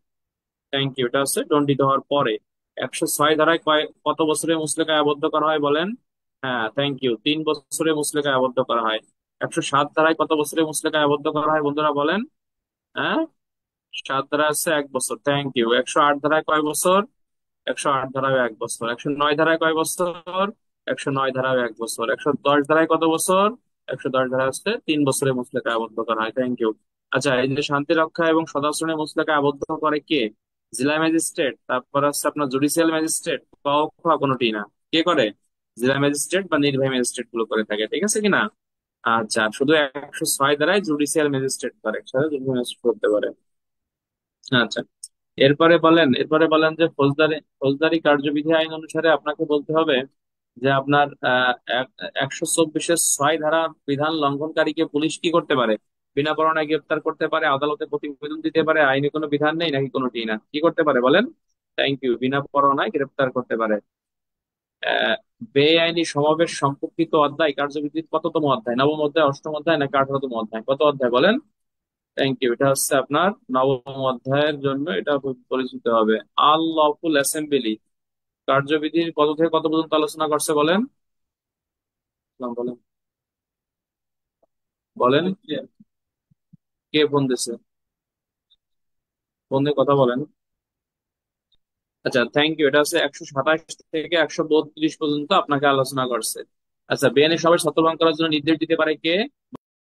থ্যাংক ইউ, এটা হচ্ছে দণ্ডিত হওয়ার পরে। 106 ধারায় কত বছরের মুচলেকায় আবদ্ধ করা হয় বলেন? হ্যাঁ, থ্যাংক ইউ, 3 বছরের মুচলেকায় আবদ্ধ করা হয়। 107 ধারায় কত বছরের মুচলেকায় আবদ্ধ করা হয় বন্ধুরা বলেন? হ্যাঁ, 7 ধারা আছে 1 বছর। Thank you. 108 ধারায় কয় বছর? 108 ধারায় 1 বছর। 109 ধারায় কয় বছর? 109 ধারায় 1 বছর। 110 ধারায় কত বছর? 110 ধারায় হচ্ছে 3 বছরের মুচলেকায় আবদ্ধ করা হয়। Thank you. আচ্ছা, এই যে শান্তি রক্ষা এবং সদাচরণের মুচলেকায় আবদ্ধ করে কে? জেলা ম্যাজিস্ট্রেট, তারপর হচ্ছে আপনার জুডিশিয়াল ম্যাজিস্ট্রেট, ক খ কোনোটি না? কে করে? জেলা ম্যাজিস্ট্রেট বা নির্বাহী ম্যাজিস্ট্রেট গুলো করে থাকে, ঠিক আছে কিনা? আচ্ছা, শুধু 106 ধারায় জুডিশিয়াল ম্যাজিস্ট্রেট করে, সাথে জুডিশিয়াল ম্যাজিস্ট্রেট করতে পারে। আচ্ছা, এরপরে বলেন যে ফৌজদারি কার্যবিধি আইন অনুসারে আপনাকে বলতে হবে যে আপনার 124-এর 6 ধারার বিধান লঙ্ঘনকারীকে পুলিশ কি করতে পারে? বিনা পরোয়ানায় গ্রেপ্তার করতে পারে, আদালতে প্রতিবেদন দিতে পারে, আইনে কোনো বিধান নেই নাকি কোনোটি না? কি করতে পারে বলেন? থ্যাংক ইউ, বিনা পরোয়ানায় গ্রেপ্তার করতে পারে। আহ, বেআইনি সমাবেশ সম্পর্কিত অধ্যায় কার্যবিধির কততম অধ্যায়? নবম অধ্যায়, অষ্টম অধ্যায় নাকি 18তম অধ্যায়? কত অধ্যায় বলেন? থ্যাংক ইউ, এটা হচ্ছে আপনার নবম অধ্যায়ের জন্য এটা পরিচিত হবে। আনলফুল অ্যাসেম্বলি কার্যবিধির কত থেকে কত পর্যন্ত আলোচনা করছে বলেন? বলেন, বলেন। কে ফোন দিছে? ফোন দিয়ে কথা বলেন। আচ্ছা, থ্যাংক ইউ, এটা হচ্ছে 127 থেকে 132 পর্যন্ত আপনাকে আলোচনা করছে। আচ্ছা, বেআইনি সবাই ছত্রভঙ্গ করার জন্য নির্দেশ দিতে পারে কে?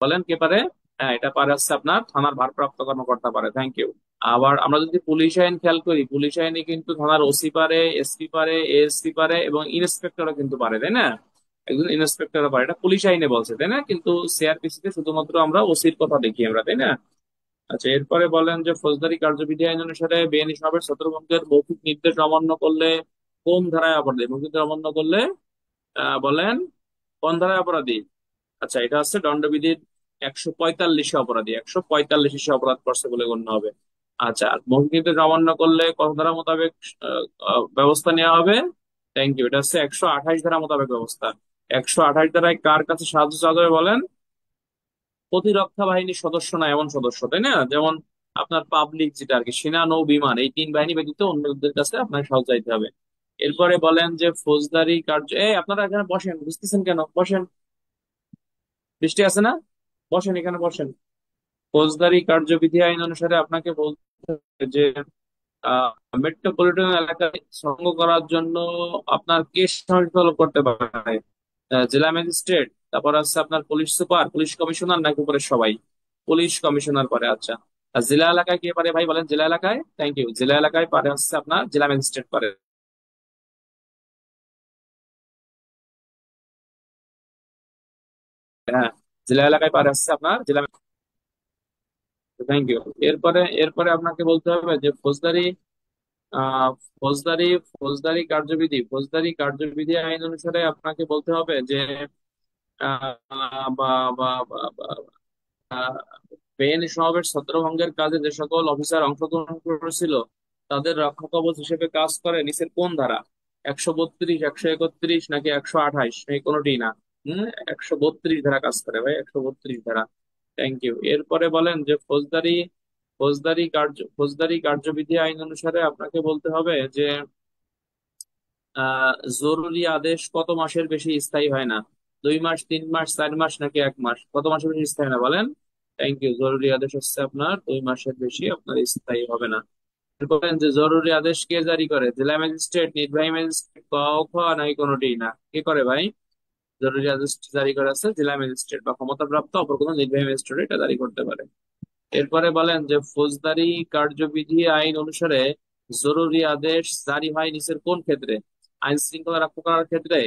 বলেন, কে পারে? হ্যাঁ, এটা পারে হচ্ছে আপনার থানার ভারপ্রাপ্ত কর্মকর্তা পারে। Thank you. আবার আমরা যদি পুলিশ আইন খেয়াল করি, পুলিশ আইনে কিন্তু থানার ওসি পারে, এসপি পারে, এএসপি পারে এবং ইন্সপেক্টরও কিন্তু পারে, তাই না? একজন ইন্সপেক্টরও পারে, এটা পুলিশ আইনে বলছে, তাই না? কিন্তু সিআরপিসি তে শুধুমাত্র আমরা ওসির কথা দেখি আমরা, তাই না? আচ্ছা, এরপরে বলেন যে ফৌজদারি কার্যবিধি আইন অনুসারে বেআইনি সবের ছত্রভঙ্গের মৌখিক নির্দেশ অমান্য করলে কোন ধারায় অপরাধী? মৌখিক নির্দেশ অমান্য করলে বলেন কোন ধারায় অপরাধী? আচ্ছা, এটা হচ্ছে দণ্ডবিধির 145 অপরাধী, 145 অপরাধ করছে বলে গণ্য হবে। আচ্ছা, আর মৌখিক নির্দেশ অমান্য করলে কত ধারা মোতাবেক ব্যবস্থা নেওয়া হবে? থ্যাংক ইউ, এটা হচ্ছে 128 ধারা মোতাবেক ব্যবস্থা। 128 ধারায় কার কাছে সাহায্য চাওয়া যাবে বলেন? প্রতিরক্ষা বাহিনীর সদস্য না এমন সদস্য, তাই না? যেমন আপনার পাবলিক, যেটা আর কি, সেনা, নৌ, বিমান, এই 3 বাহিনী ব্যতীত অন্যদের কাছে আপনার সাহায্য চাইতে হবে। এরপরে বলেন যে ফৌজদারি কার্য, আপনারা এখানে বসেন, বুঝতেছেন কেন? বসেন, বৃষ্টি আছে না? বসেন, এখানে বসেন। ফৌজদারি কার্যবিধি আইন অনুসারে আপনাকে বলতে হবে যে মেট্রোপলিটন এলাকায় সঙ্গ করার জন্য আপনার কে সংরক্ষণ করতে পারে? জেলা ম্যাজিস্ট্রেট, তারপর আছে আপনার পুলিশ সুপার, পুলিশ কমিশনার নাকি উপরের সবাই? পুলিশ কমিশনার পারে। আচ্ছা, আর জেলা এলাকায় কে পারে ভাই বলেন? জেলা এলাকায়, থ্যাংক ইউ, জেলা এলাকায় পারে হচ্ছে আপনার জেলা ম্যাজিস্ট্রেট পারে। হ্যাঁ, জেলা এলাকায় পারে হচ্ছে আপনার জেলা। Thank you. এরপরে আপনাকে বলতে হবে যে আহ ফৌজদারি ফৌজদারি কার্যবিধি আইন অনুসারে আপনাকে বলতে হবে যে আহ, বা বা বা বা বেআইনি সমাবেশ ছত্রভঙ্গের কাজে যে সকল অফিসার অংশগ্রহণ করেছিল তাদের রক্ষা কবচ হিসেবে কাজ করে নিচের কোন ধারা? 132, 131 নাকি 128? এই কোনোটি না। হম 132 ধারা কাজ করে ভাই, 132 ধারা। Thank you. এরপরে বলেন যে ফৌজদারি কার্যবিধি আইন অনুসারে আপনাকে বলতে হবে যে আহ জরুরি আদেশ কত মাসের বেশি স্থায়ী হয় না? 2 মাস, 3 মাস, 4 মাস নাকি 1 মাস? কত মাসের বেশি স্থায়ী হয় না বলেন? Thank you. জরুরি আদেশ হচ্ছে আপনার 2 মাসের বেশি আপনার স্থায়ী হবে না। বলেন যে জরুরি আদেশ কে জারি করে? জেলা ম্যাজিস্ট্রেট, নির্বাহী ম্যাজিস্ট্রেট, ক খ নাকি কোনোটি না? কে করে ভাই? জরুরি আদেশ জারি করে আছে জেলা ম্যাজিস্ট্রেট বা ক্ষমতাপ্রাপ্ত অপর কোনো নির্বাহী ম্যাজিস্ট্রেট এটা জারি করতে পারে। এরপরে বলেন যে ফৌজদারি কার্যবিধি আইন অনুসারে জরুরি আদেশ জারি হয় নিচের কোন ক্ষেত্রে? আইন শৃঙ্খলা রক্ষা করার ক্ষেত্রে,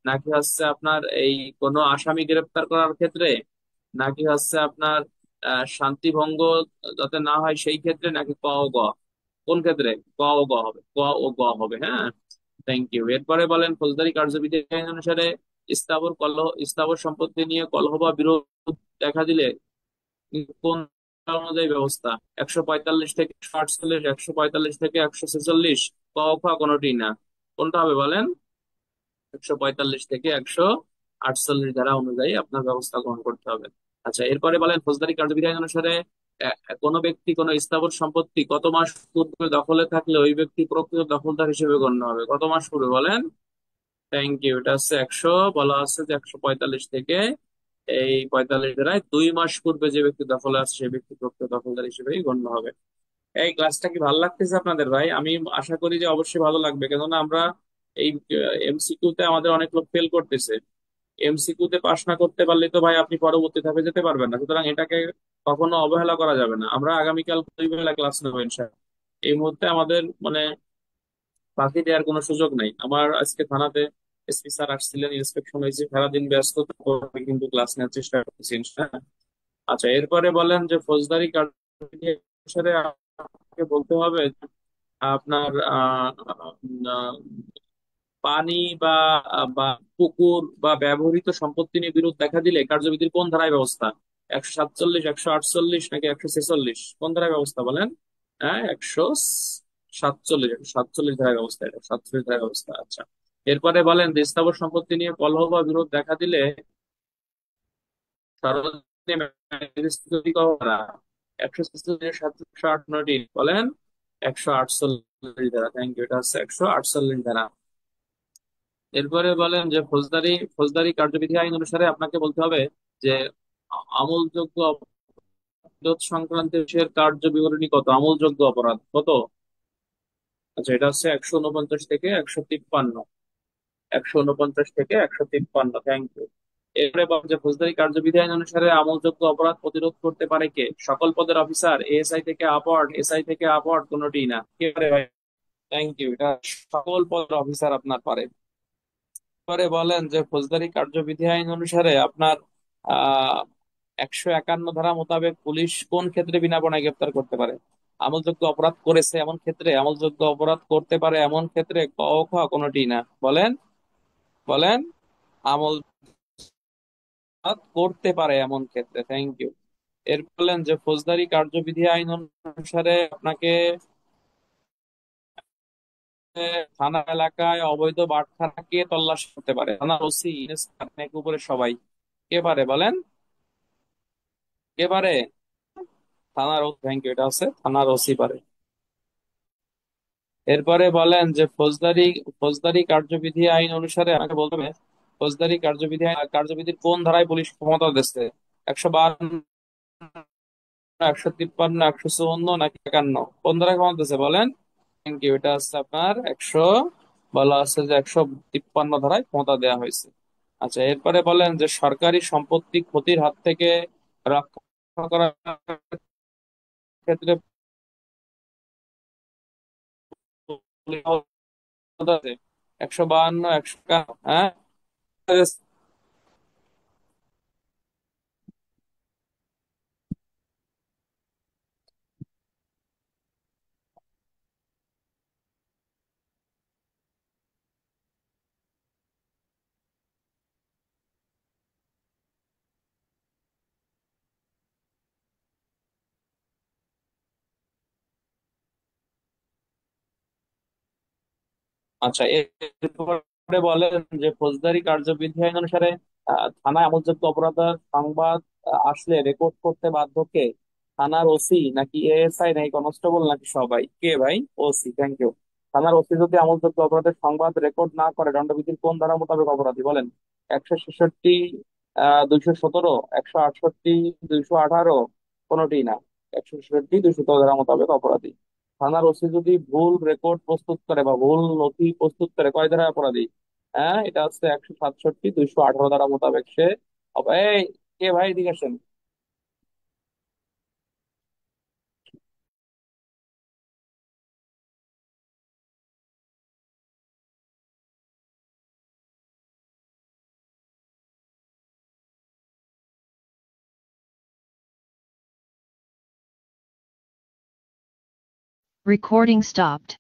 নাকি হচ্ছে আপনার এই কোনো আসামি গ্রেপ্তার করার ক্ষেত্রে, নাকি হচ্ছে আপনার শান্তি ভঙ্গ যাতে না হয় সেই ক্ষেত্রে, নাকি ক ও গ? কোন ক্ষেত্রে? ক ও গ হবে, ক ও গ হবে। হ্যাঁ, থ্যাংক ইউ। এরপরে বলেন ফৌজদারি কার্যবিধি আইন অনুসারে স্থাবর সম্পত্তি নিয়ে কলহ বা বিরোধ দেখা দিলে কোন ধারা অনুযায়ী ব্যবস্থা? 145 থেকে 148, 145 থেকে 146, ক খ কোনোটি না। কোনটা হবে বলেন? 145 থেকে 148 ধারা অনুযায়ী আপনার ব্যবস্থা গ্রহণ করতে হবে। আচ্ছা, এরপরে বলেন ফৌজদারি কার্যবিধি আইন অনুসারে কোনো ব্যক্তি কোনো স্থাবর সম্পত্তি কত মাস পূর্বে দখলে থাকলে ওই ব্যক্তি প্রকৃত দখলদার হিসেবে গণ্য হবে? কত মাস পূর্বে বলেন? Thank you. এটা হচ্ছে বলা আছে যে 145 থেকে এই 45 ধারায় 2 মাস পূর্বে যে ব্যক্তি দখলে আছে সেই ব্যক্তি প্রকৃত দখলদার হিসেবেই গণ্য হবে। এই ক্লাসটা কি ভালো লাগতেছে আপনাদের ভাই? আমি আশা করি যে অবশ্যই ভালো লাগবে, কেননা আমরা এই এমসিকিউ তে আমাদের অনেক লোক ফেল করতেছে। এমসিকিউ তে পাশ না করতে পারলে তো ভাই আপনি পরবর্তী ধাপে যেতে পারবেন না, সুতরাং এটাকে কখনো অবহেলা করা যাবে না। আমরা আগামীকাল 2 বেলা ক্লাস নেবো ইনশাআল্লাহ। এই মুহূর্তে আমাদের মানে বাকি দেওয়ার কোনো সুযোগ নাই। আমার আজকে থানাতে এসপি স্যার আসছিলেন, ইন্সপেকশন হয়েছে, সারাদিন ব্যস্ত, তারপরে কিন্তু ক্লাস নেওয়ার চেষ্টা করতেছি ইনশাআল্লাহ। আচ্ছা, এরপরে বলেন যে ফৌজদারি কার্যবিধি অনুসারে আপনাকে বলতে হবে আপনার আহ, পানি বা বা পুকুর বা ব্যবহৃত সম্পত্তি নিয়ে বিরোধ দেখা দিলে কার্যবিধির কোন ধারায় ব্যবস্থা? 147, 148 নাকি 146? কোন ধারায় ব্যবস্থা বলেন? হ্যাঁ, 147, 147 ধারায় ব্যবস্থা, এটা 147 ধারায় ব্যবস্থা। আচ্ছা, এরপরে বলেন যে স্থাবর সম্পত্তি নিয়ে কলহ বা বিরোধ দেখা দিলে সর্বজনীন ম্যাজিস্ট্রেট করা? 146, 708 বলেন? 148 ধারা। Thank you. এটা হচ্ছে 148 ধারা। এরপরে বলেন যে ফৌজদারি কার্যবিধি আইন অনুসারে আপনাকে বলতে হবে যে আমলযোগ্য অপরাধ সংক্রান্ত বিষয়ের কার্য বিবরণী কত? আমলযোগ্য অপরাধ কত? আচ্ছা, এটা হচ্ছে 149 থেকে 153। 149 থেকে 153, থ্যাংক ইউ। এরপরে বলেন যে ফৌজদারি কার্যবিধি আইন অনুসারে আমলযোগ্য অপরাধ প্রতিরোধ করতে পারে কে? সকল পদের অফিসার, এএসআই থেকে আপওয়ার্ড, এসআই থেকে আপওয়ার্ড, কোনোটি না। কে পারে ভাই? Thank you. এটা সকল পদের অফিসার আপনার পারে। পরে বলেন যে ফৌজদারি কার্যবিধি আইন অনুসারে আপনার আহ 151 ধারা মোতাবেক পুলিশ কোন ক্ষেত্রে বিনা বনায় গ্রেপ্তার করতে পারে? আমলযোগ্য অপরাধ করেছে এমন ক্ষেত্রে, আমলযোগ্য অপরাধ করতে পারে এমন ক্ষেত্রে, ক ও খ কোনটি না। বলেন? বলেন? আমল অপরাধ করতে পারে এমন ক্ষেত্রে। Thank you. এর বলেন যে ফৌজদারি কার্যবিধি আইন অনুসারে আপনাকে থানা এলাকায় অবৈধ বাটখারাকে তল্লাশি করতে পারে? থানার ওসি, ইন্সপেক্টর, উপরে সবাই? কে পারে বলেন? কে পারে? থানার ও, থ্যাংক ইউ। এটা হচ্ছে থানার ওসি পারে। এরপরে বলেন যে ফৌজদারি কার্যবিধি আইন অনুসারে আমাকে বলতে হবে কার্যবিধির কোন ধারায় পুলিশ ক্ষমতা দিচ্ছে? 152, 153, 154 নাকি 51? কোন ধারায় ক্ষমতা দিচ্ছে বলেন? Thank you. এটা হচ্ছে আপনার বলা আছে যে 153 ধারায় ক্ষমতা দেওয়া হয়েছে। আচ্ছা, এরপরে বলেন যে সরকারি সম্পত্তি ক্ষতির হাত থেকে রক্ষা করার ক্ষেত্রে পুলিশ ক্ষমতা আছে? 152, 151? হ্যাঁ, আচ্ছা, এরপরে বলেন যে ফৌজদারি কার্যবিধি আইন অনুসারে থানায় আমলযোগ্য অপরাধের সংবাদ আসলে রেকর্ড করতে বাধ্য কে? থানার ওসি নাকি এএসআই নাকি কনস্টেবল নাকি সবাই? কে ভাই? OC, thank you. থানার ওসি যদি আমলযোগ্য অপরাধের সংবাদ রেকর্ড না করে দণ্ডবিধির কোন ধারা মোতাবেক অপরাধী বলেন? 166, 217, 168, 218, কোনোটি না। 166, 217 ধারা মোতাবেক অপরাধী। থানার ওসি যদি ভুল রেকর্ড প্রস্তুত করে বা ভুল নথি প্রস্তুত করে কয় ধারা অপরাধী? হ্যাঁ, এটা হচ্ছে 167, 218 ধারা মোতাবেক সে এই, কে ভাই এদিকে আসেন। Recording stopped.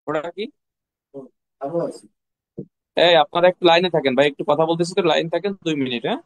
ওটা কি? এই, আপনারা একটু লাইনে থাকেন ভাই, একটু কথা বলতেছি তো, লাইন থাকেন 2 মিনিট, হ্যাঁ।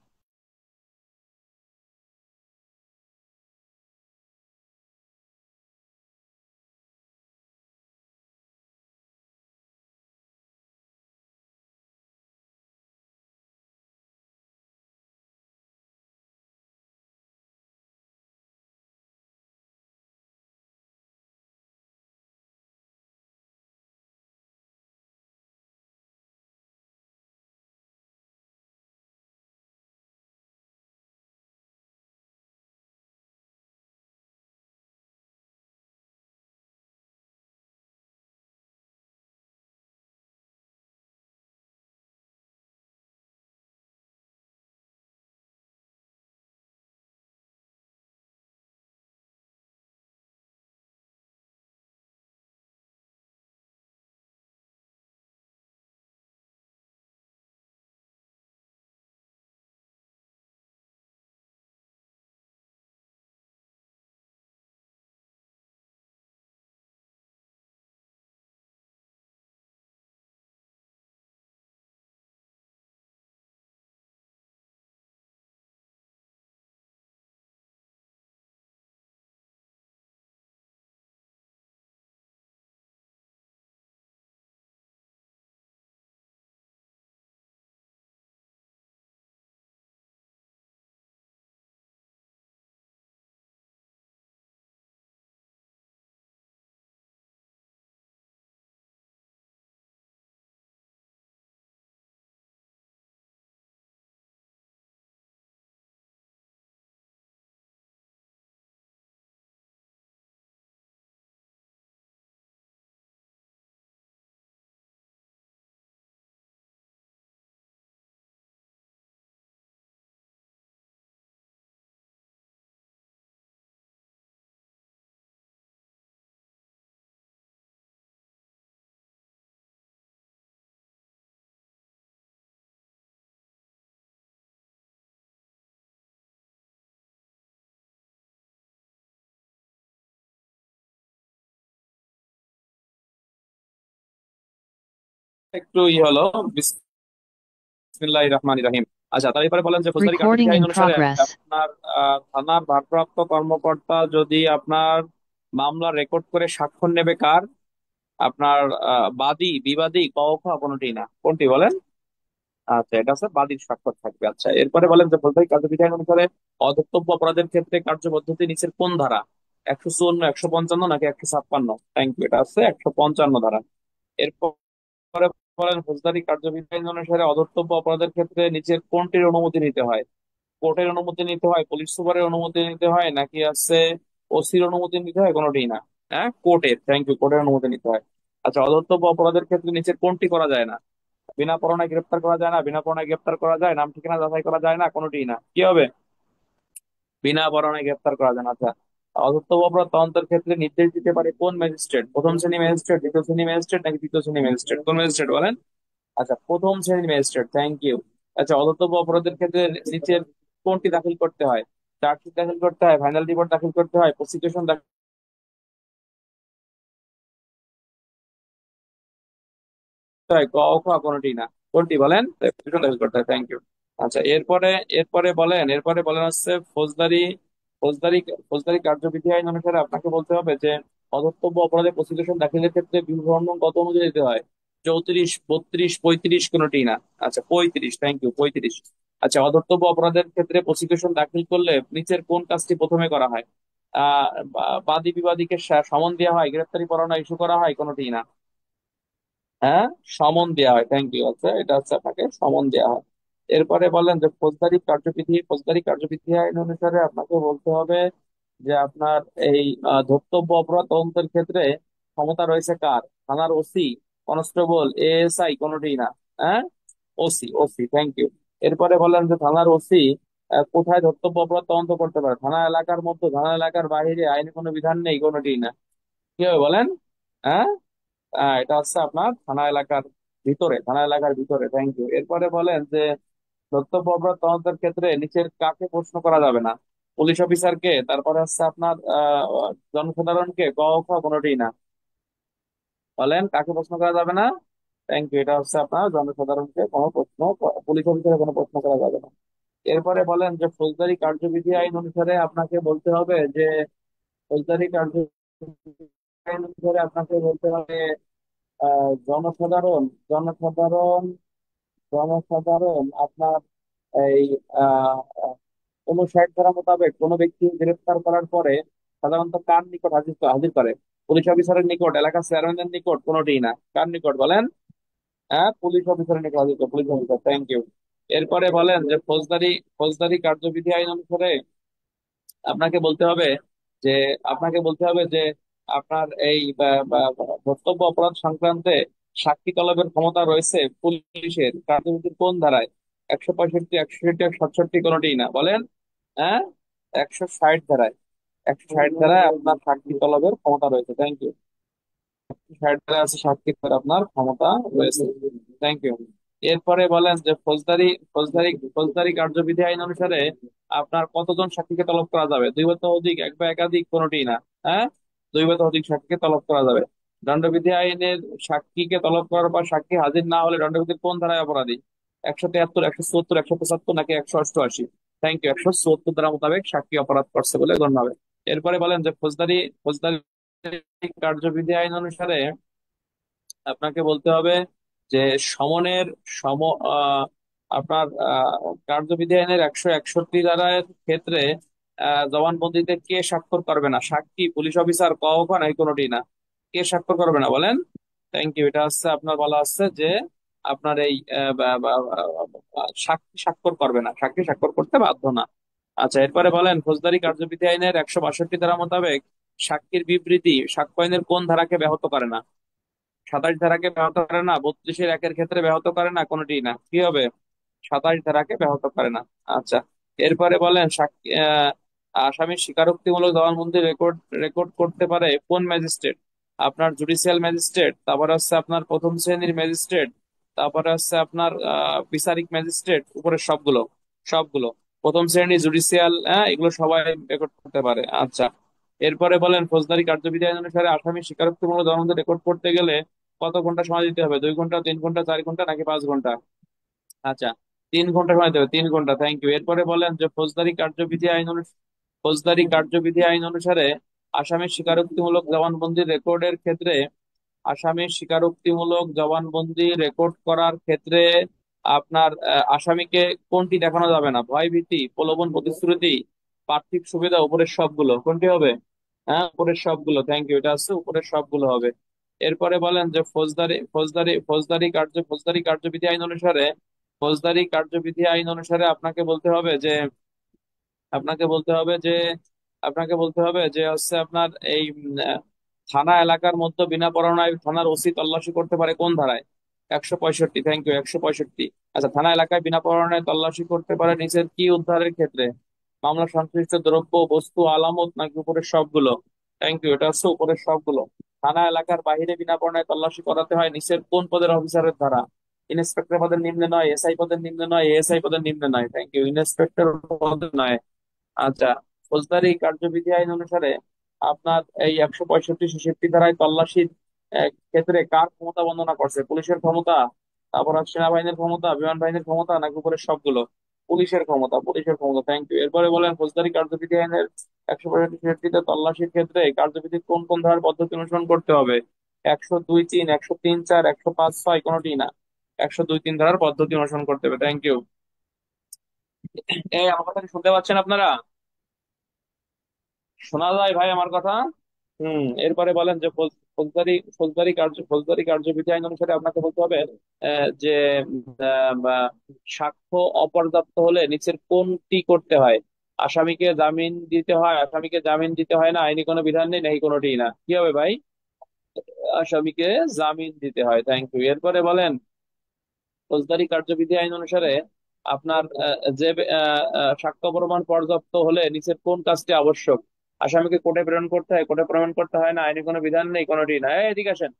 একটু হলো। বিসমিল্লাহির রহমানির রহিম। আচ্ছা, তারপরে বলেন যে ফৌজদারি কার্যবিধি Recording আইন in অনুসারে progress. আপনার থানার ভারপ্রাপ্ত কর্মকর্তা যদি আপনার মামলা রেকর্ড করে স্বাক্ষর নেবে কার? আপনার বাদী, বিবাদী, ক খ কোনটি না, কোনটি বলেন? আচ্ছা, এটা হচ্ছে বাদীর স্বাক্ষর থাকবে। আচ্ছা, এরপরে বলেন যে ফৌজদারি কার্যবিধি আইন অনুসারে অধর্তব্য অপরাধের ক্ষেত্রে কার্যপদ্ধতি নিচের কোন ধারা? 154, 155 নাকি 156? থ্যাংক ইউ, এটা হচ্ছে 155 ধারা। এরপরে বলেন ফৌজদারি কার্যবিধি আইন অনুসারে অধর্তব্য অপরাধের ক্ষেত্রে নিচের কোনটির অনুমতি নিতে হয়? কোর্টের অনুমতি নিতে হয়, পুলিশ সুপারের অনুমতি নিতে হয়, নাকি আছে ওসির অনুমতি নিতে হয়? কোনোটি না। হ্যাঁ, কোর্টের, থ্যাংক ইউ, কোর্টের অনুমতি নিতে হয়। আচ্ছা, অধর্তব্য অপরাধের ক্ষেত্রে নিচের কোনটি করা যায় না? বিনা পরোয়ানায় গ্রেপ্তার করা যায় না, বিনা পরোয়ানায় গ্রেপ্তার করা যায়, নাম ঠিকানা যাচাই করা যায় না, কোনোটি না। কি হবে? বিনা পরোয়ানায় গ্রেপ্তার করা যায় না। আচ্ছা, অধর্তব্য অপরাধ তদন্তের ক্ষেত্রে নির্দেশ দিতে পারে কোন ম্যাজিস্ট্রেট? প্রথম শ্রেণী ম্যাজিস্ট্রেট, দ্বিতীয় শ্রেণী ম্যাজিস্ট্রেট, নাকি তৃতীয় শ্রেণী ম্যাজিস্ট্রেট? কোন ম্যাজিস্ট্রেট বলেন? আচ্ছা, প্রথম শ্রেণীর ম্যাজিস্ট্রেট, থ্যাংক ইউ। আচ্ছা, অধর্তব্য অপরাধের ক্ষেত্রে নিচের কোনটি দাখিল করতে হয়? চার্জশিট দাখিল করতে হয়, ফাইনাল রিপোর্ট দাখিল করতে হয়, প্রসিকিউশন দাখিল করতে হয়, ক খ কোনটি না, কোনটি বলেন? প্রসিকিউশন দাখিল করতে হয়, থ্যাংক ইউ। আচ্ছা, এরপরে বলেন হচ্ছে ফৌজদারি ফৌজদারি কার্যবিধি আইন অনুসারে আপনাকে বলতে হবে যে অধর্তব্য অপরাধে প্রসিকিউশন দাখিলের ক্ষেত্রে বিবরণ কত অনুযায়ী দিতে হয়? 34, 32, 35, কোনটি না। আচ্ছা, 35, থ্যাংক ইউ, 35। আচ্ছা, অধর্তব্য অপরাধের ক্ষেত্রে প্রসিকিউশন দাখিল করলে নিচের কোন কাজটি প্রথমে করা হয়? বাদী বিবাদীকে সমন দেওয়া হয়, গ্রেপ্তারি পরোয়ানা ইস্যু করা হয়, কোনটি না। হ্যাঁ, সমন দেওয়া হয়, থ্যাংক ইউ। আচ্ছা, এটা হচ্ছে আপনাকে সমন দেওয়া হয়। এরপরে বলেন যে ফৌজদারি কার্যবিধি আইন অনুসারে আপনাকে বলতে হবে যে আপনার এই ধর্তব্য অপরাধ তদন্তের ক্ষেত্রে ক্ষমতা রয়েছে কার? থানার ওসি, কনস্টেবল, এএসআই, কোনোটি না। হ্যাঁ, ওসি, ওসি, থ্যাংক ইউ। এরপরে বলেন যে থানার ওসি কোথায় ধর্তব্য অপরাধ তদন্ত করতে পারে? থানা এলাকার মধ্যে, থানা এলাকার বাইরে, আইনে কোনো বিধান নেই, কোনোটি না। কি হবে বলেন? হ্যাঁ, এটা হচ্ছে আপনার থানা এলাকার ভিতরে, থ্যাংক ইউ। এরপরে বলেন যে ধর্তব্য অপরাধ তদন্তের ক্ষেত্রে নিচের কাকে প্রশ্ন করা যাবে না? পুলিশ অফিসারকে, তারপরে হচ্ছে আপনার জনসাধারণকে, ক খ কোনোটি না। বলেন কাকে প্রশ্ন করা যাবে না? থ্যাংক ইউ, এটা হচ্ছে আপনার জনসাধারণকে কোনো প্রশ্ন, পুলিশ অফিসারের কোনো প্রশ্ন করা যাবে না। এরপরে বলেন যে ফৌজদারি কার্যবিধি আইন অনুসারে আপনাকে বলতে হবে যে ফৌজদারি কার্যবিধি আইন অনুসারে আপনাকে বলতে হবে জনসাধারণ জনসাধারণ জনসাধারণ আপনার এই আহ 59 ধারা মোতাবেক কোনো ব্যক্তি গ্রেফতার করার পরে সাধারণত কার নিকট হাজির করে? পুলিশ অফিসারের নিকট, এলাকার চেয়ারম্যানের নিকট, কোনোটিই না। কার নিকট বলেন? হ্যাঁ, পুলিশ অফিসারের নিকট হাজির করে, পুলিশ অফিসার, থ্যাংক ইউ। এরপরে বলেন যে ফৌজদারি কার্যবিধি আইন অনুসারে আপনাকে বলতে হবে যে আপনাকে বলতে হবে যে আপনার এই ধর্তব্য অপরাধ সংক্রান্তে সাক্ষী তলবের ক্ষমতা রয়েছে পুলিশের কার্যবিধির কোন ধারায়? 165, 160, 167, কোনোটিই না, বলেন? হ্যাঁ, 160 ধারায়। 160 ধারায় আপনার সাক্ষী তলবের ক্ষমতা রয়েছে, থ্যাংক ইউ। 160 ধারায় আছে সাক্ষী তলবের আপনার ক্ষমতা রয়েছে, থ্যাংক ইউ। এরপরে বলেন যে ফৌজদারি কার্যবিধি আইন অনুসারে আপনার কতজন সাক্ষীকে তলব করা যাবে? দুই বা অধিক, এক বা একাধিক, কোনোটি না। হ্যাঁ, দুই বা অধিক সাক্ষীকে তলব করা যাবে। দণ্ডবিধি আইনের সাক্ষীকে তলব করার পর সাক্ষী হাজির না হলে দণ্ডবিধির কোন ধারায় অপরাধী? 173, 174, 175, নাকি 188? থ্যাংক ইউ, 174 ধারা মোতাবেক সাক্ষী অপরাধ করছে বলে গণ্য হবে। এরপরে বলেন যে ফৌজদারি কার্যবিধি আইন অনুসারে আপনাকে বলতে হবে যে সমনের সম আহ, আপনার কার্যবিধি আইনের 161 ধারার ক্ষেত্রে জবানবন্দিতে কে স্বাক্ষর করবে না? সাক্ষী, পুলিশ অফিসার, ক খ নাই, কোনোটি না। কে স্বাক্ষর করবে না বলেন? থ্যাংক ইউ, এটা হচ্ছে আপনার বলা হচ্ছে যে আপনার এই সাক্ষী স্বাক্ষর করবে না, সাক্ষী স্বাক্ষর করতে বাধ্য না। আচ্ছা, এরপরে বলেন ফৌজদারি কার্যবিধি আইনের 162 ধারা মোতাবেক সাক্ষীর বিবৃতি সাক্ষ্য আইনের কোন ধারাকে ব্যাহত করে না? 27 ধারাকে ব্যাহত করে না, 32-এর 1 ক্ষেত্রে ব্যাহত করে না, কোনটি না। কি হবে? 27 ধারাকে ব্যাহত করে না। আচ্ছা, এরপরে বলেন আসামির স্বীকারোক্তিমূলক জবানবন্দি রেকর্ড রেকর্ড করতে পারে কোন ম্যাজিস্ট্রেট? আপনার জুডিশিয়াল ম্যাজিস্ট্রেট, তারপরে হচ্ছে আপনার প্রথম শ্রেণীর ম্যাজিস্ট্রেট, তারপরে হচ্ছে আপনার বিচারিক ম্যাজিস্ট্রেট, উপরের সবগুলো, সবগুলো প্রথম শ্রেণী জুডিশিয়াল, হ্যাঁ, এগুলো সবাই রেকর্ড করতে পারে। আচ্ছা, এরপরে বলেন ফৌজদারি কার্যবিধি আইন অনুসারে আসামি স্বীকারোক্তিমূলক জবানবন্দি রেকর্ড করতে গেলে কত ঘন্টা সময় দিতে হবে? 2 ঘন্টা, 3 ঘন্টা, 4 ঘন্টা নাকি 5 ঘন্টা? আচ্ছা, 3 ঘন্টা সময় দেবে, 3 ঘন্টা, থ্যাংক ইউ। এরপরে বলেন যে ফৌজদারি কার্যবিধি আইন অনুসারে আসামির স্বীকারোক্তিমূলক জবানবন্দির রেকর্ডের ক্ষেত্রে আসামির স্বীকারোক্তিমূলক জবানবন্দি রেকর্ড করার ক্ষেত্রে আপনার আসামিকে কোনটি দেখানো যাবে না? ভয়ভীতি, প্রলোভন, প্রতিশ্রুতি, পার্থিব সুবিধা, উপরের সবগুলো? কোনটি হবে? হ্যাঁ, উপরের সবগুলো, থ্যাংক ইউ, এটা হচ্ছে উপরের সবগুলো হবে। এরপরে বলেন যে ফৌজদারি কার্যবিধি আইন অনুসারে আপনাকে বলতে হবে যে আপনাকে বলতে হবে যে আপনাকে বলতে হবে যে হচ্ছে আপনার এই থানা এলাকার মধ্যে বিনা পরোয়ানায় থানার ওসি তল্লাশি করতে পারে কোন ধারায়? 165, থ্যাংক ইউ, 165। আচ্ছা, থানা এলাকায় বিনা পরোয়ানায় তল্লাশি করতে পারে নিচের কি উদ্ধারের ক্ষেত্রে? মামলা সংশ্লিষ্ট দ্রব্য, বস্তু, আলামত নাকি উপরের সবগুলো? থ্যাংক ইউ, এটা হচ্ছে উপরের সবগুলো। থানা এলাকার বাইরে বিনা পরোয়ানায় তল্লাশি করাতে হয় নিচের কোন পদের অফিসারের দ্বারা? ইন্সপেক্টর পদের নিম্নে নয়, এসআই পদের নিম্নে নয়, এএসআই পদের নিম্নে নয়, থ্যাংক ইউ, ইন্সপেক্টর পদের নয়। আচ্ছা, ফৌজদারি কার্যবিধি আইন অনুসারে আপনার এই 165, 66 ধারায় তল্লাশির ক্ষেত্রে কার ক্ষমতা বর্ণনা করছে? পুলিশের ক্ষমতা, তারপর হচ্ছে সেনাবাহিনীর ক্ষমতা, বিমান বাহিনীর ক্ষমতা নাকি উপরের সবগুলো? পুলিশের ক্ষমতা, থ্যাংক ইউ। এরপরে বলেন ফৌজদারি কার্যবিধি আইনের 165, 66 তল্লাশির ক্ষেত্রে কার্যবিধি কোন কোন ধারার পদ্ধতি অনুসরণ করতে হবে? 102, 3, 103, 4, 105, 6 কোনটি না? 102, 3 ধারার পদ্ধতি অনুসরণ করতে হবে, থ্যাংক ইউ। এই, আমার কথা কি শুনতে পাচ্ছেন আপনারা? শোনা যায় ভাই আমার কথা? এরপরে বলেন যে ফৌজদারি কার্যবিধি আইন অনুসারে আপনাকে বলতে হবে যে বা সাক্ষ্য অপর্যাপ্ত হলে নিচের কোনটি করতে হয়? আসামিকে জামিন দিতে হয় না, আইনি কোনো বিধান নেই নাকি কোনোটি না? কি হবে ভাই? আসামিকে জামিন দিতে হয়, থ্যাংক ইউ। এরপরে বলেন ফৌজদারি কার্যবিধি আইন অনুসারে আপনার যে সাক্ষ্য প্রমাণ পর্যাপ্ত হলে নিচের কোন কাজটি আবশ্যক? আসামিকে কোর্টে প্রেরণ করতে হয়, কোর্টে প্রেরণ করতে হয় না, আইনি কোনো বিধান নেই, কোনোটি না। এদিকে আসেন।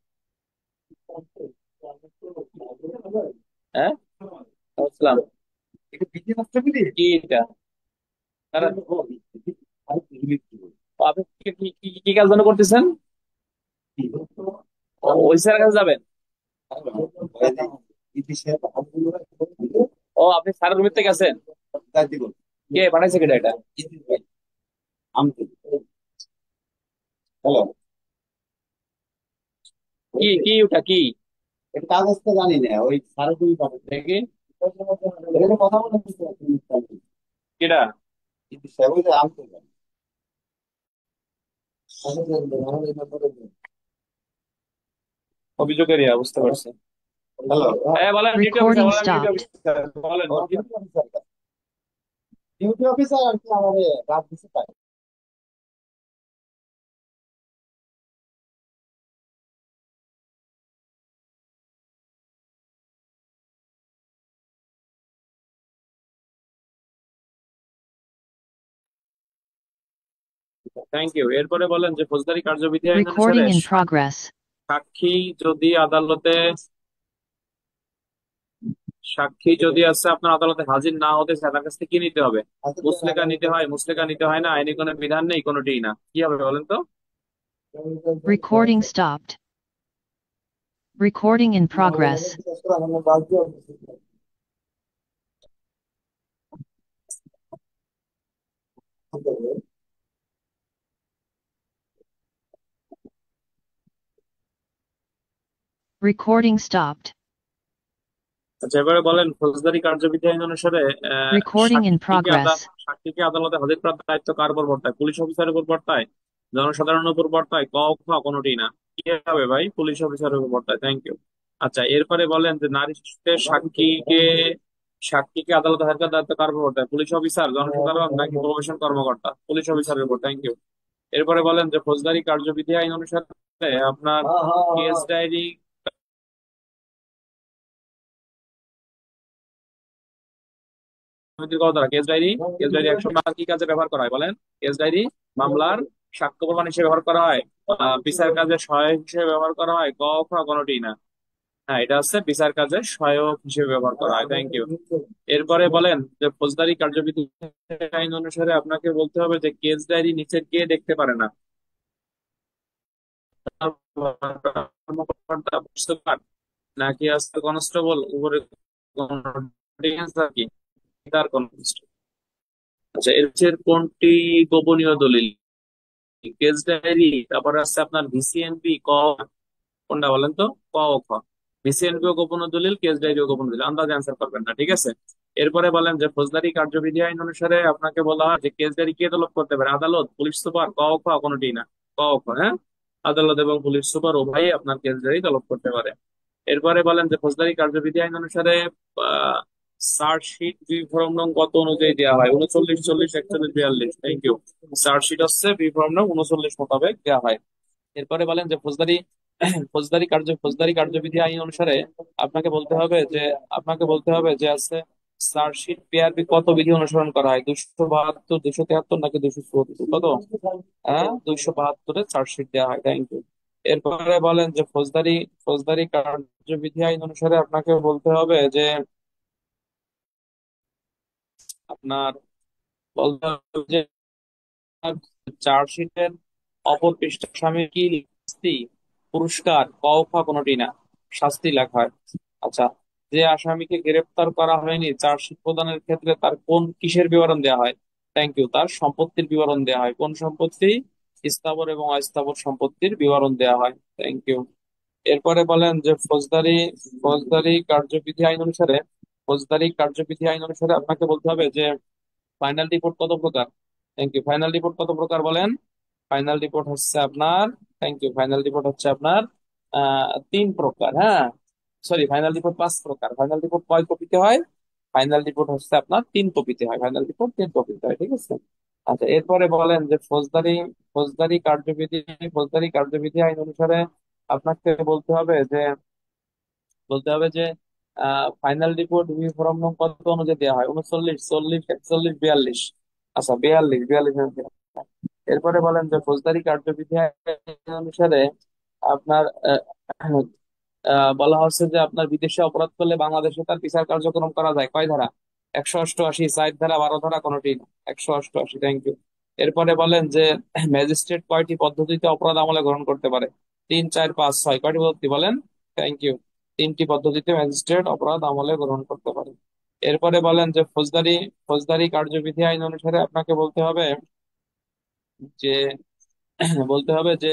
হ্যাঁ, বুঝলাম। কি এটা? তারা আপনি কি কাজ জন্য করতেছেন? ওই স্যারের কাছে যাবেন? ও, আপনি স্যারের রুমের থেকে আছেন? কে পাঠাইছে কেটে এটা? কি কি ওটা কি? দেখি কেটা। অভিযোগের বুঝতে পারছি। হ্যাঁ, বলেন ডিউটি অফিসার, Recording বলেন ডিউটি stopped. অফিসার, বলেন। Thank you. এরপরে বলেন যে ফৌজদারি কার্যবিধি আইন অনুসারে Recording in progress. সাক্ষী যদি আদালতে সাক্ষী যদি আছে আপনার আদালতে হাজির না হতে চায় তার কাছ থেকে কি নিতে হবে? মুচলেকা নিতে হয়, মুচলেকা নিতে হয় না, আইনি কোনো বিধান নেই, কোনোটিই না। কি হবে বলেন তো? Recording stopped. Recording in progress. Recording stopped. আচ্ছা, এবারে বলেন ফৌজদারি কার্যবিধি আইন অনুসারে Recording in progress. সাক্ষীকে আদালতে হাজির করার দায়িত্ব কার উপর বর্তায়? পুলিশ অফিসারের উপর বর্তায়, জনসাধারণের উপর বর্তায়, ক খ কোনোটি না? কি হবে ভাই? পুলিশ অফিসারের উপর বর্তায়, থ্যাংক ইউ। আচ্ছা, এরপরে বলেন যে নারী শিশুদের সাক্ষীকে আদালতে হাজির করার দায়িত্ব কার উপর বর্তায়? পুলিশ অফিসার, জনসাধারণ নাকি প্রবেশন কর্মকর্তা? পুলিশ অফিসারের উপর, থ্যাংক ইউ। এরপরে বলেন যে ফৌজদারি কার্যবিধি আইন অনুসারে আপনার কেস ডায়েরি সমিতির কত দ্বারা কেস ডায়েরি 100 কি কাজে ব্যবহার করা হয় বলেন? কেস ডায়েরি মামলার সাক্ষ্য প্রমাণ হিসেবে ব্যবহার করা হয়, বিচার কাজে সহায়ক হিসেবে ব্যবহার করা হয়, ক খ কোনোটি না? হ্যাঁ, এটা হচ্ছে বিচার কাজে সহায়ক হিসেবে ব্যবহার করা হয়, থ্যাংক ইউ। এরপরে বলেন যে ফৌজদারি কার্যবিধি আইন অনুসারে আপনাকে বলতে হবে যে কেস ডায়েরি নিচের কে দেখতে পারে না? কর্মকর্তা, পুলিশ সুপার, নাকি আছে কনস্টেবল, উপরে আর কি তার কনস্টেবল। আচ্ছা, এর হচ্ছে কোনটি গোপনীয় দলিল? কেস ডায়েরি, তারপর আছে আপনার ভিসিএনপি, কোনটা বলেন তো? ক ও খ। ভিসিএনপি ও গোপনীয় দলিল, কেস ডায়েরি ও গোপনীয় দলিল, আন্দাজে অ্যান্সার করবেন না, ঠিক আছে? এরপরে বলেন যে ফৌজদারি কার্যবিধি আইন অনুসারে আপনাকে বলা হয় যে কেস ডায়েরি কে তলব করতে পারে? আদালত, পুলিশ সুপার, ক ও খ, কোনটি না? ক ও খ, হ্যাঁ। আদালত এবং পুলিশ সুপার উভয়ই আপনার কেস ডায়েরি তলব করতে পারে। এরপরে বলেন যে ফৌজদারি কার্যবিধি আইন অনুসারে চার্জশিট বিফর্ম নং কত অনুযায়ী দেওয়া হয়? 39, 40, 41, 42। Thank you. চার্জশিট হচ্ছে বিফর্ম নং 39 মোতাবেক দেওয়া হয়। এরপরে বলেন যে ফৌজদারি কার্যবিধি আইন অনুসারে আপনাকে বলতে হবে যে আছে চার্জশিট পেয়ারবি কত বিধি অনুসরণ করা হয়? 272, 273, নাকি 274? কত? হ্যাঁ, 272-এ চার্জশিট দেওয়া হয়। Thank you. এরপরে বলেন যে ফৌজদারি কার্যবিধি আইন অনুসারে আপনাকে বলতে হবে যে আপনার বলতে হবে যে চার্জশিটের অপর পৃষ্ঠা স্বামী কি শাস্তি, পুরস্কার, ক খ কোনটি না? শাস্তি লেখা হয়। আচ্ছা, যে আসামিকে গ্রেপ্তার করা হয়নি, চার্জশিট প্রদানের ক্ষেত্রে তার কোন কিসের বিবরণ দেওয়া হয়? Thank you. তার সম্পত্তির বিবরণ দেওয়া হয়। কোন সম্পত্তি? স্থাবর এবং অস্থাবর সম্পত্তির বিবরণ দেওয়া হয়। Thank you. এরপরে বলেন যে ফৌজদারি কার্যবিধি আইন অনুসারে আপনাকে বলতে হবে যে ফাইনাল রিপোর্ট কত প্রকার? Thank you. ফাইনাল রিপোর্ট কত প্রকার বলেন? ফাইনাল রিপোর্ট হচ্ছে আপনার, থ্যাংক ইউ, ফাইনাল রিপোর্ট হচ্ছে আপনার 3 প্রকার, হ্যাঁ। সরি, ফাইনাল রিপোর্ট 5 প্রকার। ফাইনাল রিপোর্ট কয় কপিতে হয়? ফাইনাল রিপোর্ট হচ্ছে আপনার 3 কপিতে হয়। ফাইনাল রিপোর্ট 3 কপিতে হয়, ঠিক আছে। আচ্ছা, এরপরে বলেন যে ফৌজদারি কার্যবিধি ফৌজদারি কার্যবিধি আইন অনুসারে আপনাকে বলতে হবে যে ফাইনাল রিপোর্ট ফরম নং কত অনুযায়ী দেওয়া হয়? 39, 40, 41, 42? আচ্ছা, 42 দেওয়া হয়। এরপরে বলেন যে ফৌজদারি কার্যবিধি আইন অনুসারে আপনার বলা হচ্ছে যে আপনার বিদেশে অপরাধ করলে বাংলাদেশে তার বিচার কার্যক্রম করা যায় কয় ধারা? 188, 4 ধারা, 12 ধারা, কোনটি না? 188। Thank you. এরপরে বলেন যে ম্যাজিস্ট্রেট কয়টি পদ্ধতিতে অপরাধ আমলে গ্রহণ করতে পারে? 3, 4, 5, 6, কয়টি পদ্ধতি বলেন? Thank you. 3টি পদ্ধতিতে ম্যাজিস্ট্রেট অপরাধ আমলে গ্রহণ করতে পারে। এরপরে বলেন যে ফৌজদারি কার্যবিধি আইন অনুসারে আপনাকে যে বলতে হবে যে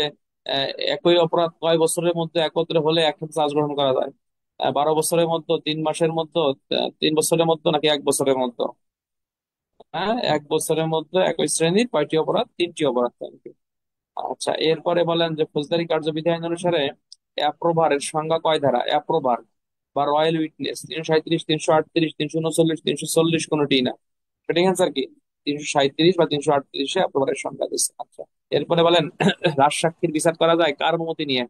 একই অপরাধ কয় বছরের মধ্যে একত্রে হলে একসাথে চার্জ গ্রহণ করা যায়? 12 বছরের মধ্যে, 3 মাসের মধ্যে, 3 বছরের মধ্যে, নাকি 1 বছরের মধ্যে? হ্যাঁ, 1 বছরের মধ্যে একই শ্রেণীর কয়টি অপরাধ? 3টি অপরাধ। Thank you। আচ্ছা, এরপরে বলেন যে ফৌজদারি কার্যবিধি আইন অনুসারে অ্যাপ্রোভারের সংজ্ঞা কয় ধারা? অ্যাপ্রোভার বা রয়্যাল উইটনেস 337, 338, 339, 340, কোনটি না? সঠিক অ্যান্সার কি? 337 বা 338-এ অ্যাপ্রোভারের সংজ্ঞা দিচ্ছে। আচ্ছা, এরপরে বলেন রাজসাক্ষীর বিচার করা যায় কার অনুমতি নিয়ে?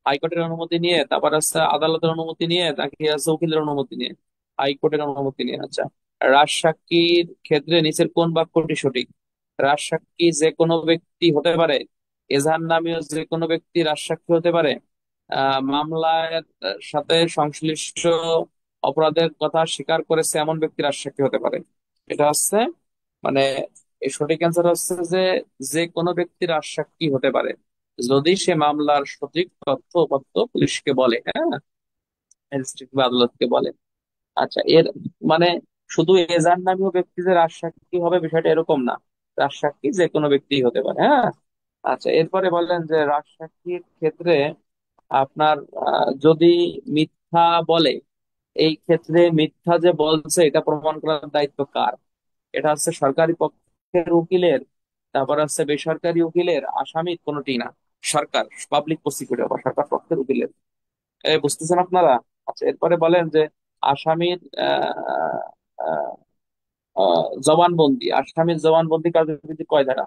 হাইকোর্টের অনুমতি নিয়ে, তারপর আছে আদালতের অনুমতি নিয়ে, নাকি আছে উকিলের অনুমতি নিয়ে? হাইকোর্টের অনুমতি নিয়ে। আচ্ছা, রাজসাক্ষীর ক্ষেত্রে নিচের কোন বাক্যটি সঠিক? রাজসাক্ষী যে কোনো ব্যক্তি হতে পারে। এজাহার নামীয় যে কোনো ব্যক্তি রাজসাক্ষী হতে পারে। মামলার সাথে সংশ্লিষ্ট অপরাধের কথা স্বীকার করেছে এমন ব্যক্তি রাজসাক্ষী হতে পারে। এটা হচ্ছে মানে এই সঠিক অ্যান্সার হচ্ছে যে যে কোনো ব্যক্তি রাজসাক্ষী হতে পারে যদি সে মামলার সঠিক তথ্য উপাত্ত পুলিশকে বলে, হ্যাঁ, ম্যাজিস্ট্রেট বা আদালতকে বলে। আচ্ছা, এর মানে শুধু এজাহার নামীয় ব্যক্তি যে রাজসাক্ষী হবে বিষয়টা এরকম না। রাজসাক্ষী যে কোনো ব্যক্তি হতে পারে, হ্যাঁ। আচ্ছা, এরপরে বললেন যে রাজসাক্ষীর ক্ষেত্রে আপনার যদি মিথ্যা বলে, এই ক্ষেত্রে মিথ্যা যে বলছে এটা প্রমাণ করার দায়িত্ব কার? এটা হচ্ছে সরকারি পক্ষের উকিলের, তারপর হচ্ছে বেসরকারি উকিলের, আসামির, কোনোটি না? সরকার, পাবলিক প্রসিকিউটর বা সরকার পক্ষের উকিলের। বুঝতেছেন আপনারা? আচ্ছা, এরপরে বলেন যে আসামির জবানবন্দি কার্যবিধি কয় ধারা?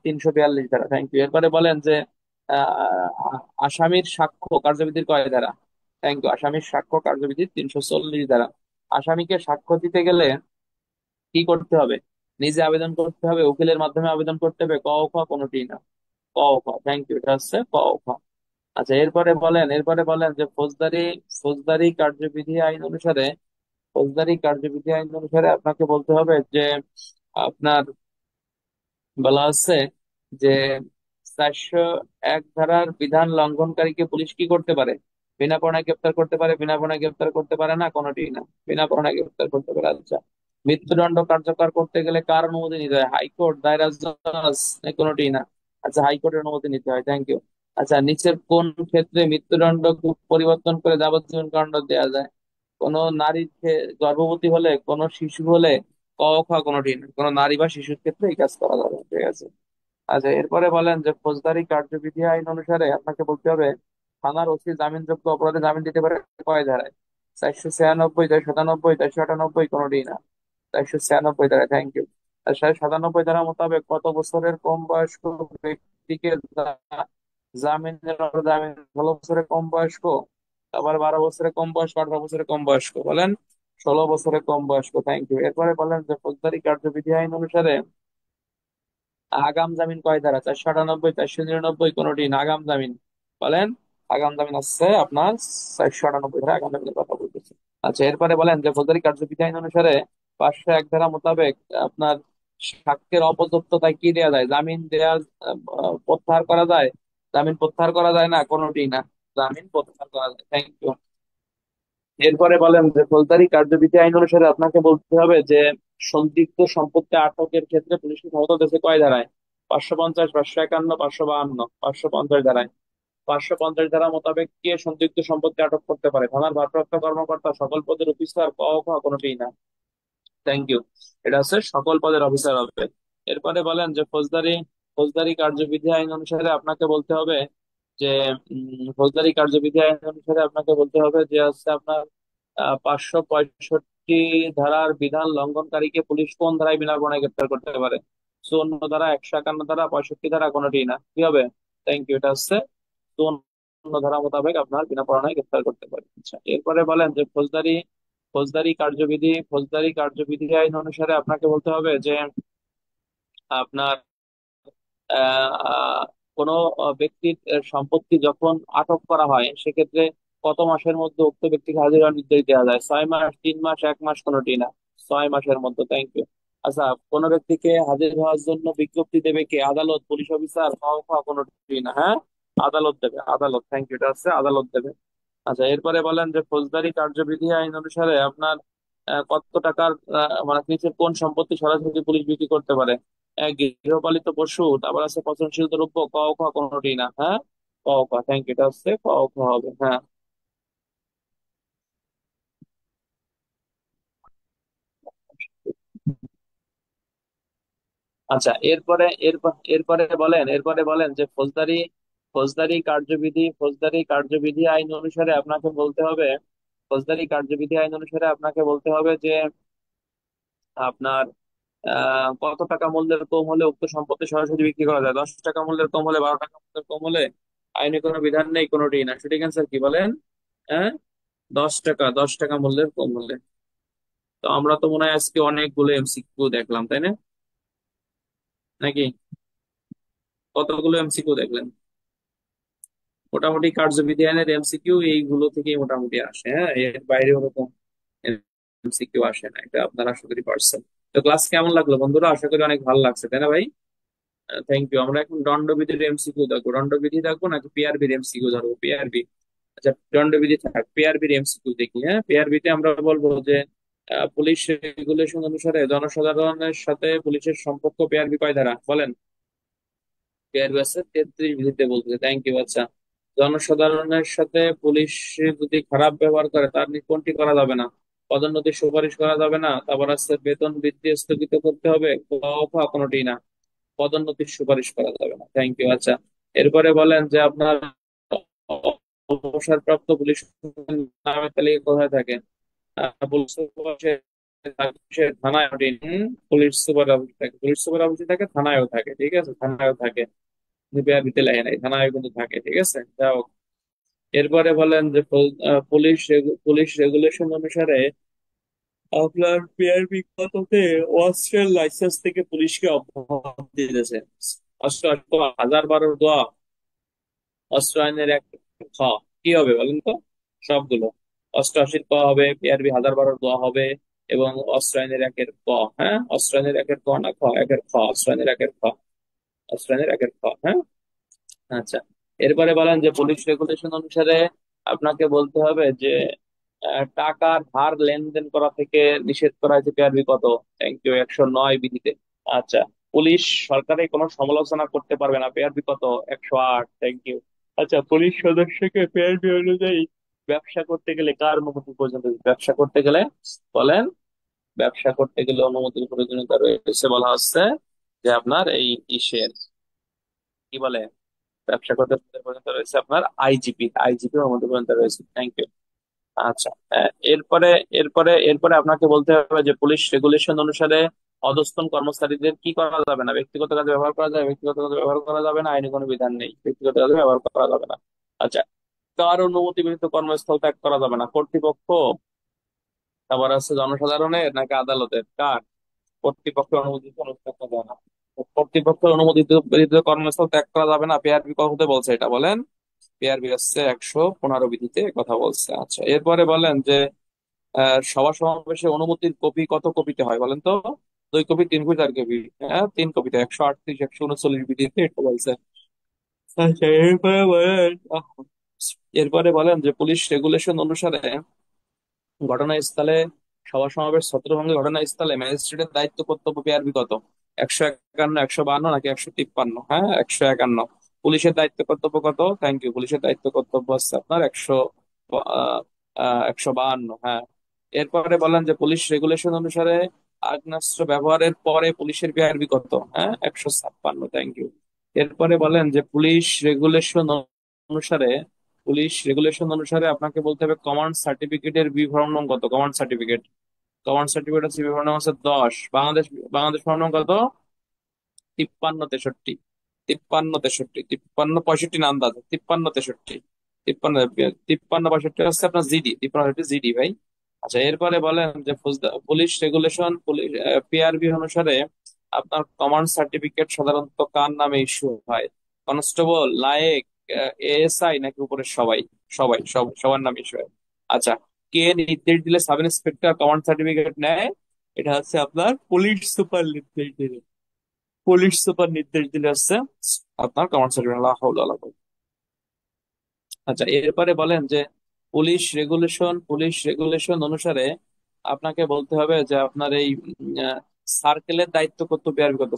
342 ধারা। Thank you. এরপরে বলেন যে আসামির সাক্ষ্য কার্যবিধির কয় ধারা? Thank you. আসামির সাক্ষ্য কার্যবিধির 340 ধারা। আসামিকে সাক্ষ্য দিতে গেলে কি করতে হবে? নিজে আবেদন করতে হবে, উকিলের মাধ্যমে আবেদন করতে হবে, ক ও খ, কোনোটি না? ক ও খ। Thank you. এটা হচ্ছে ক ও খ। আচ্ছা, এরপরে বলেন যে ফৌজদারি কার্যবিধি আইন অনুসারে আপনাকে বলতে হবে যে আপনার বলা আছে যে 401 ধারার বিধান লঙ্ঘনকারীকে পুলিশ কি করতে পারে? বিনা পরোয়ানায় গ্রেপ্তার করতে পারে, বিনা পরোয়ানায় গ্রেপ্তার করতে পারে না, কোনোটি না। বিনা পরোয়ানায় গ্রেপ্তার করতে পারে। আচ্ছা, মৃত্যুদণ্ড কার্যকর করতে গেলে কার অনুমতি নিতে হয়? হাইকোর্ট, দায়রা জজ, কোনোটি না। আচ্ছা, হাইকোর্টের অনুমতি নিতে হয়। Thank you. আচ্ছা, নিচের কোন ক্ষেত্রে মৃত্যুদণ্ড পরিবর্তন করে যাবজ্জীবন কারাদণ্ড দেওয়া যায়? কোন নারী গর্ভবতী হলে, কোন শিশু হলে, ক খ কোনোটি না। কোন নারী বা শিশুর ক্ষেত্রে এই কাজ করা যাবে। ঠিক আছে। আচ্ছা, এরপরে বলেন যে ফৌজদারি কার্যবিধি আইন অনুসারে আপনাকে বলতে হবে থানার ওসি জামিনযোগ্য অপরাধে জামিন দিতে পারে কয় ধারায়? 496, 497, 498, কোনোটি না। 496 ধারায়। Thank you. আর 497 ধারা মোতাবেক কত বছরের কম বয়স্ক ব্যক্তিকে জামিন 16 বছরের কম বয়স্ক, আবার 12 বছরের কম বয়স্ক, 18 বছরের কম বয়স্ক, বলেন 16 বছরের কম বয়স্ক। Thank you. এরপরে বলেন যে ফৌজদারি কার্যবিধি আইন অনুসারে আগাম জামিন কয় ধারা? 498, 499, কোনটি না। আগাম জামিন, বলেন। আগাম জামিন আছে আপনার 498 ধারা, আগাম জামিনের কথা বলতেছে। আচ্ছা, এরপরে বলেন যে ফৌজদারি কার্যবিধি আইন অনুসারে 501 ধারা মোতাবেক আপনার সাক্ষ্যের অপর্যাপ্ততায় কি দেওয়া যায়? জামিন দেওয়া, প্রত্যাহার করা যায়? জামিন প্রত্যাহার করা যায় না, কোনটি না। জামিন প্রত্যাহার করা যায়। Thank you. এরপরে বলেন যে ফৌজদারি কার্যবিধি আইন অনুসারে আপনাকে বলতে হবে যে সন্দিগ্ধ সম্পত্তি আটকের ক্ষেত্রে পুলিশকে ক্ষমতা দিয়েছে কয় ধারায়? 550, 551, 552, 550 ধারায়। 550 ধারা মোতাবেক কে সন্দিগ্ধ সম্পত্তি আটক করতে পারে? থানার ভারপ্রাপ্ত কর্মকর্তা, সকল পদের অফিসার, ক খ কোনোটিই না। Thank you. এটা হচ্ছে সকল পদের অফিসার হবে। এরপরে বলেন যে ফৌজদারি কার্যবিধি আইন অনুসারে আপনাকে বলতে হবে যে ফৌজদারি কার্যবিধি আইন অনুসারে আপনাকে বলতে হবে যে হচ্ছে আপনার 565 ধারার বিধান লঙ্ঘনকারীকে পুলিশ কোন ধারায় বিনা পরোয়ানায় গ্রেপ্তার করতে পারে? 54 ধারা, 151 ধারা, 65 ধারা, কোনোটি না। কি হবে? Thank you. এটা হচ্ছে 54 ধারা মোতাবেক আপনার বিনা পরোয়ানায় গ্রেপ্তার করতে পারে। আচ্ছা, এরপরে বলেন যে ফৌজদারি কার্যবিধি আইন অনুসারে আপনাকে বলতে হবে যে আপনার কোনো ব্যক্তির সম্পত্তি যখন আটক করা হয় সেক্ষেত্রে কত মাসের মধ্যে উক্ত ব্যক্তিকে হাজির হওয়ার নির্দেশ দেওয়া যায়? 6 মাস, 3 মাস, 1 মাস, কোনোটি না। 6 মাসের মধ্যে। Thank you. আচ্ছা, কোনো ব্যক্তিকে হাজির হওয়ার জন্য বিজ্ঞপ্তি দেবে কে? আদালত, পুলিশ অফিসার, কোনোটি না। হ্যাঁ, আদালত দেবে। আদালত। Thank you. এটা হচ্ছে আদালত দেবে। আচ্ছা, এরপরে বলেন যে ফৌজদারি কার্যবিধি আইন অনুসারে আপনার কত টাকার মানে নিচের কোন সম্পত্তি সরাসরি পুলিশ বিক্রি করতে পারে? গৃহপালিত পশু, তারপর আছে পচনশীল দ্রব্য, ক খ কোনোটি না। হ্যাঁ, ক খ। Thank you. এটা হচ্ছে ক খ হবে। হ্যাঁ। আচ্ছা, এরপরে বলেন যে ফৌজদারি আইন অনুসারে আপনাকে বলতে হবে যে আপনার কত টাকা মূল্যের কম হলে উক্ত সম্পত্তি সরাসরি বিক্রি করা যায়? 10 টাকা মূল্যের কম হলে, 12 টাকা মূল্যের কম হলে, আইনে কোনো বিধান নেই, কোনোটি না। সঠিক অ্যান্সার কি বলেন? হ্যাঁ, 10 টাকা। 10 টাকা মূল্যের কম হলে। তো আমরা তো মনে হয় আজকে অনেকগুলো এমসিকিউ দেখলাম, তাই না? নাকি কতগুলো এমসিকিউ দেখলেন? মোটামুটি কার্যবিধি আইনের এমসিকিউ এইগুলো থেকেই মোটামুটি আসে। হ্যাঁ, এর বাইরে ওরকম এমসিকিউ আসে না। এটা আপনারা আশা করি পারছেন। তো ক্লাস কেমন লাগলো বন্ধুরা? আশা করি অনেক ভালো লাগছে, তাই না ভাই? Thank you. আমরা এখন দণ্ডবিধির এমসিকিউ দেখবো। দণ্ডবিধি দেখবো নাকি পিআরবির এমসিকিউ ধরবো? পিআরবি। আচ্ছা, দণ্ডবিধি থাক, পিআরবির এমসিকিউ দেখি। হ্যাঁ, পিআরবিতে আমরা বলবো যে পুলিশ রেগুলেশন অনুসারে জনসাধারণের সাথে পুলিশের সম্পর্ক পিআরবি কয় ধারা? বলেন। পিআরবি আছে 33 বিধিতে বলতেছে। Thank you. আচ্ছা, জনসাধারণের সাথে পুলিশ যদি খারাপ ব্যবহার করে তার কোনটি করা যাবে না? পদোন্নতির সুপারিশ করা যাবে না, তারপর আছে বেতন বৃদ্ধি স্থগিত করতে হবে, ক খ কোনোটি না। পদোন্নতির সুপারিশ করা যাবে না। Thank you. আচ্ছা, এরপরে বলেন যে আপনার অবসরপ্রাপ্ত পুলিশ নামের তালিকা কোথায় থাকে? পুলিশ সুপার সে থানায় পুলিশ সুপার অফিস থাকে, পুলিশ সুপার অফিসে থাকে, থানায়ও থাকে। ঠিক আছে, থানায়ও থাকে। বিতে লেখে নাই, থানায় কিন্তু থাকে। ঠিক আছে, যাও। এরপরে বলেন যে পুলিশ রেগুলেশন অনুসারে আপনার পিআরবি কততে অস্ত্রের লাইসেন্স থেকে পুলিশকে অব্যাহতি দিতেছে? 88, 1012, অস্ত্র আইনের এক, খ। কি হবে বলেন তো? সবগুলো। 88 ক হবে, পিআরবি 1012 হবে, এবং অস্ত্র আইনের একের ক। হ্যাঁ, অস্ত্র আইনের একের ক না খ? একের খ। অস্ত্র আইনের একের খ। অস্ত্র আইনের একের খ। হ্যাঁ। আচ্ছা, এরপরে বলেন যে পুলিশ রেগুলেশন অনুসারে আপনাকে বলতে হবে যে টাকার ধার লেনদেন করা থেকে নিষেধ করা হয়েছে পিআরবি কত। থ্যাংক ইউ, 109 বিধিতে। আচ্ছা, পুলিশ সরকারের কোনো সমালোচনা করতে পারবে না, পিআরবি কত, 108। Thank you. আচ্ছা, পুলিশ সদস্যকে পিআরবি অনুযায়ী ব্যবসা করতে গেলে কার অনুমতি প্রয়োজন রয়েছে? ব্যবসা করতে গেলে বলেন, ব্যবসা করতে গেলে অনুমতির প্রয়োজনীয়তা রয়েছে বলা হচ্ছে যে আপনার এই ইসের কি বলে, ব্যবসা করতে পর্যন্ত রয়েছে আপনার আইজিপি, আইজিপি আমাদের পর্যন্ত রয়েছে। Thank you. আচ্ছা, এরপরে এরপরে আপনাকে বলতে হবে যে পুলিশ রেগুলেশন অনুসারে অধস্তন কর্মচারীদের কি করা যাবে না? ব্যক্তিগত কাজে ব্যবহার করা যায়, ব্যক্তিগত কাজে ব্যবহার করা যাবে না, আইনি কোনো বিধান নেই, ব্যক্তিগত কাজে ব্যবহার করা যাবে না। আচ্ছা, কার অনুমতি ব্যতীত কর্মস্থল ত্যাগ করা যাবে না? কর্তৃপক্ষ, তারপর আছে জনসাধারণের নাকি আদালতের, কার? কর্তৃপক্ষের অনুমতি ছাড়া ত্যাগ করা যাবে না। কর্তৃপক্ষের অনুমতি ব্যতীত কর্মস্থল ত্যাগ করা যাবে না, পিআরবি কত বলছে এটা বলেন? পিআরবি হচ্ছে 115 বিধিতে কথা বলছে। আচ্ছা, এরপরে বলেন যে সভা সমাবেশে অনুমতির কপি কত কপিতে হয় বলেন তো? 2 কপি, 3 কপি, 4 কপি? হ্যাঁ, 3 কপিতে, 138, 139 বিধিতে এটা বলছে। আচ্ছা, এরপরে বলেন যে পুলিশ রেগুলেশন অনুসারে ঘটনাস্থলে সভা সমাবেশ ছত্রভঙ্গের ঘটনাস্থলে ম্যাজিস্ট্রেটের দায়িত্ব কর্তব্য পিআরবি কত? 151, 152 নাকি 153? হ্যাঁ, 151। পুলিশের দায়িত্ব কর্তব্য কত? থ্যাংক ইউ, পুলিশের দায়িত্ব কর্তব্য হচ্ছে আপনার 152। হ্যাঁ। এরপরে বলেন যে পুলিশ রেগুলেশন অনুসারে আগ্নেয়াস্ত্র ব্যবহারের পরে পুলিশের পিআরবি কত? হ্যাঁ, 156। Thank you. এরপরে বলেন যে অনুসারে পুলিশ রেগুলেশন অনুসারে আপনাকে বলতে হবে কমান্ড সার্টিফিকেটের বিবরণ নং কত? কমান্ড সার্টিফিকেট, কমান্ড সার্টিফিকেট হচ্ছে বিবরণ নং হচ্ছে 10। বাংলাদেশ, বাংলাদেশ বিবরণ নং কত? 53, 63। 53, 63, 53, 65 না আন্দাজে, 53, 63। 53, 53, 65 হচ্ছে আপনার জিডি, 53, 65 জিডি ভাই। আচ্ছা, এরপরে বলেন যে পুলিশ রেগুলেশন, পুলিশ পিআরবি অনুসারে আপনার কমান্ড সার্টিফিকেট সাধারণত কার নামে ইস্যু হয়? কনস্টেবল, নায়েক, এএসআই নাকি উপরের সবাই? সবার নামে ইস্যু হয়। আচ্ছা, কে নির্দেশ দিলে সাব ইন্সপেক্টর কমান্ড সার্টিফিকেট নেয়? এটা হচ্ছে আপনার পুলিশ সুপার নির্দেশ দিলে। পুলিশ সুপার নির্দেশ দিলে হচ্ছে আপনার কমান্ড সার্টিফিকেট। আচ্ছা, এরপরে বলেন যে পুলিশ রেগুলেশন অনুসারে আপনাকে বলতে হবে যে আপনার এই সার্কেলের দায়িত্ব কর্তব্য আর কত?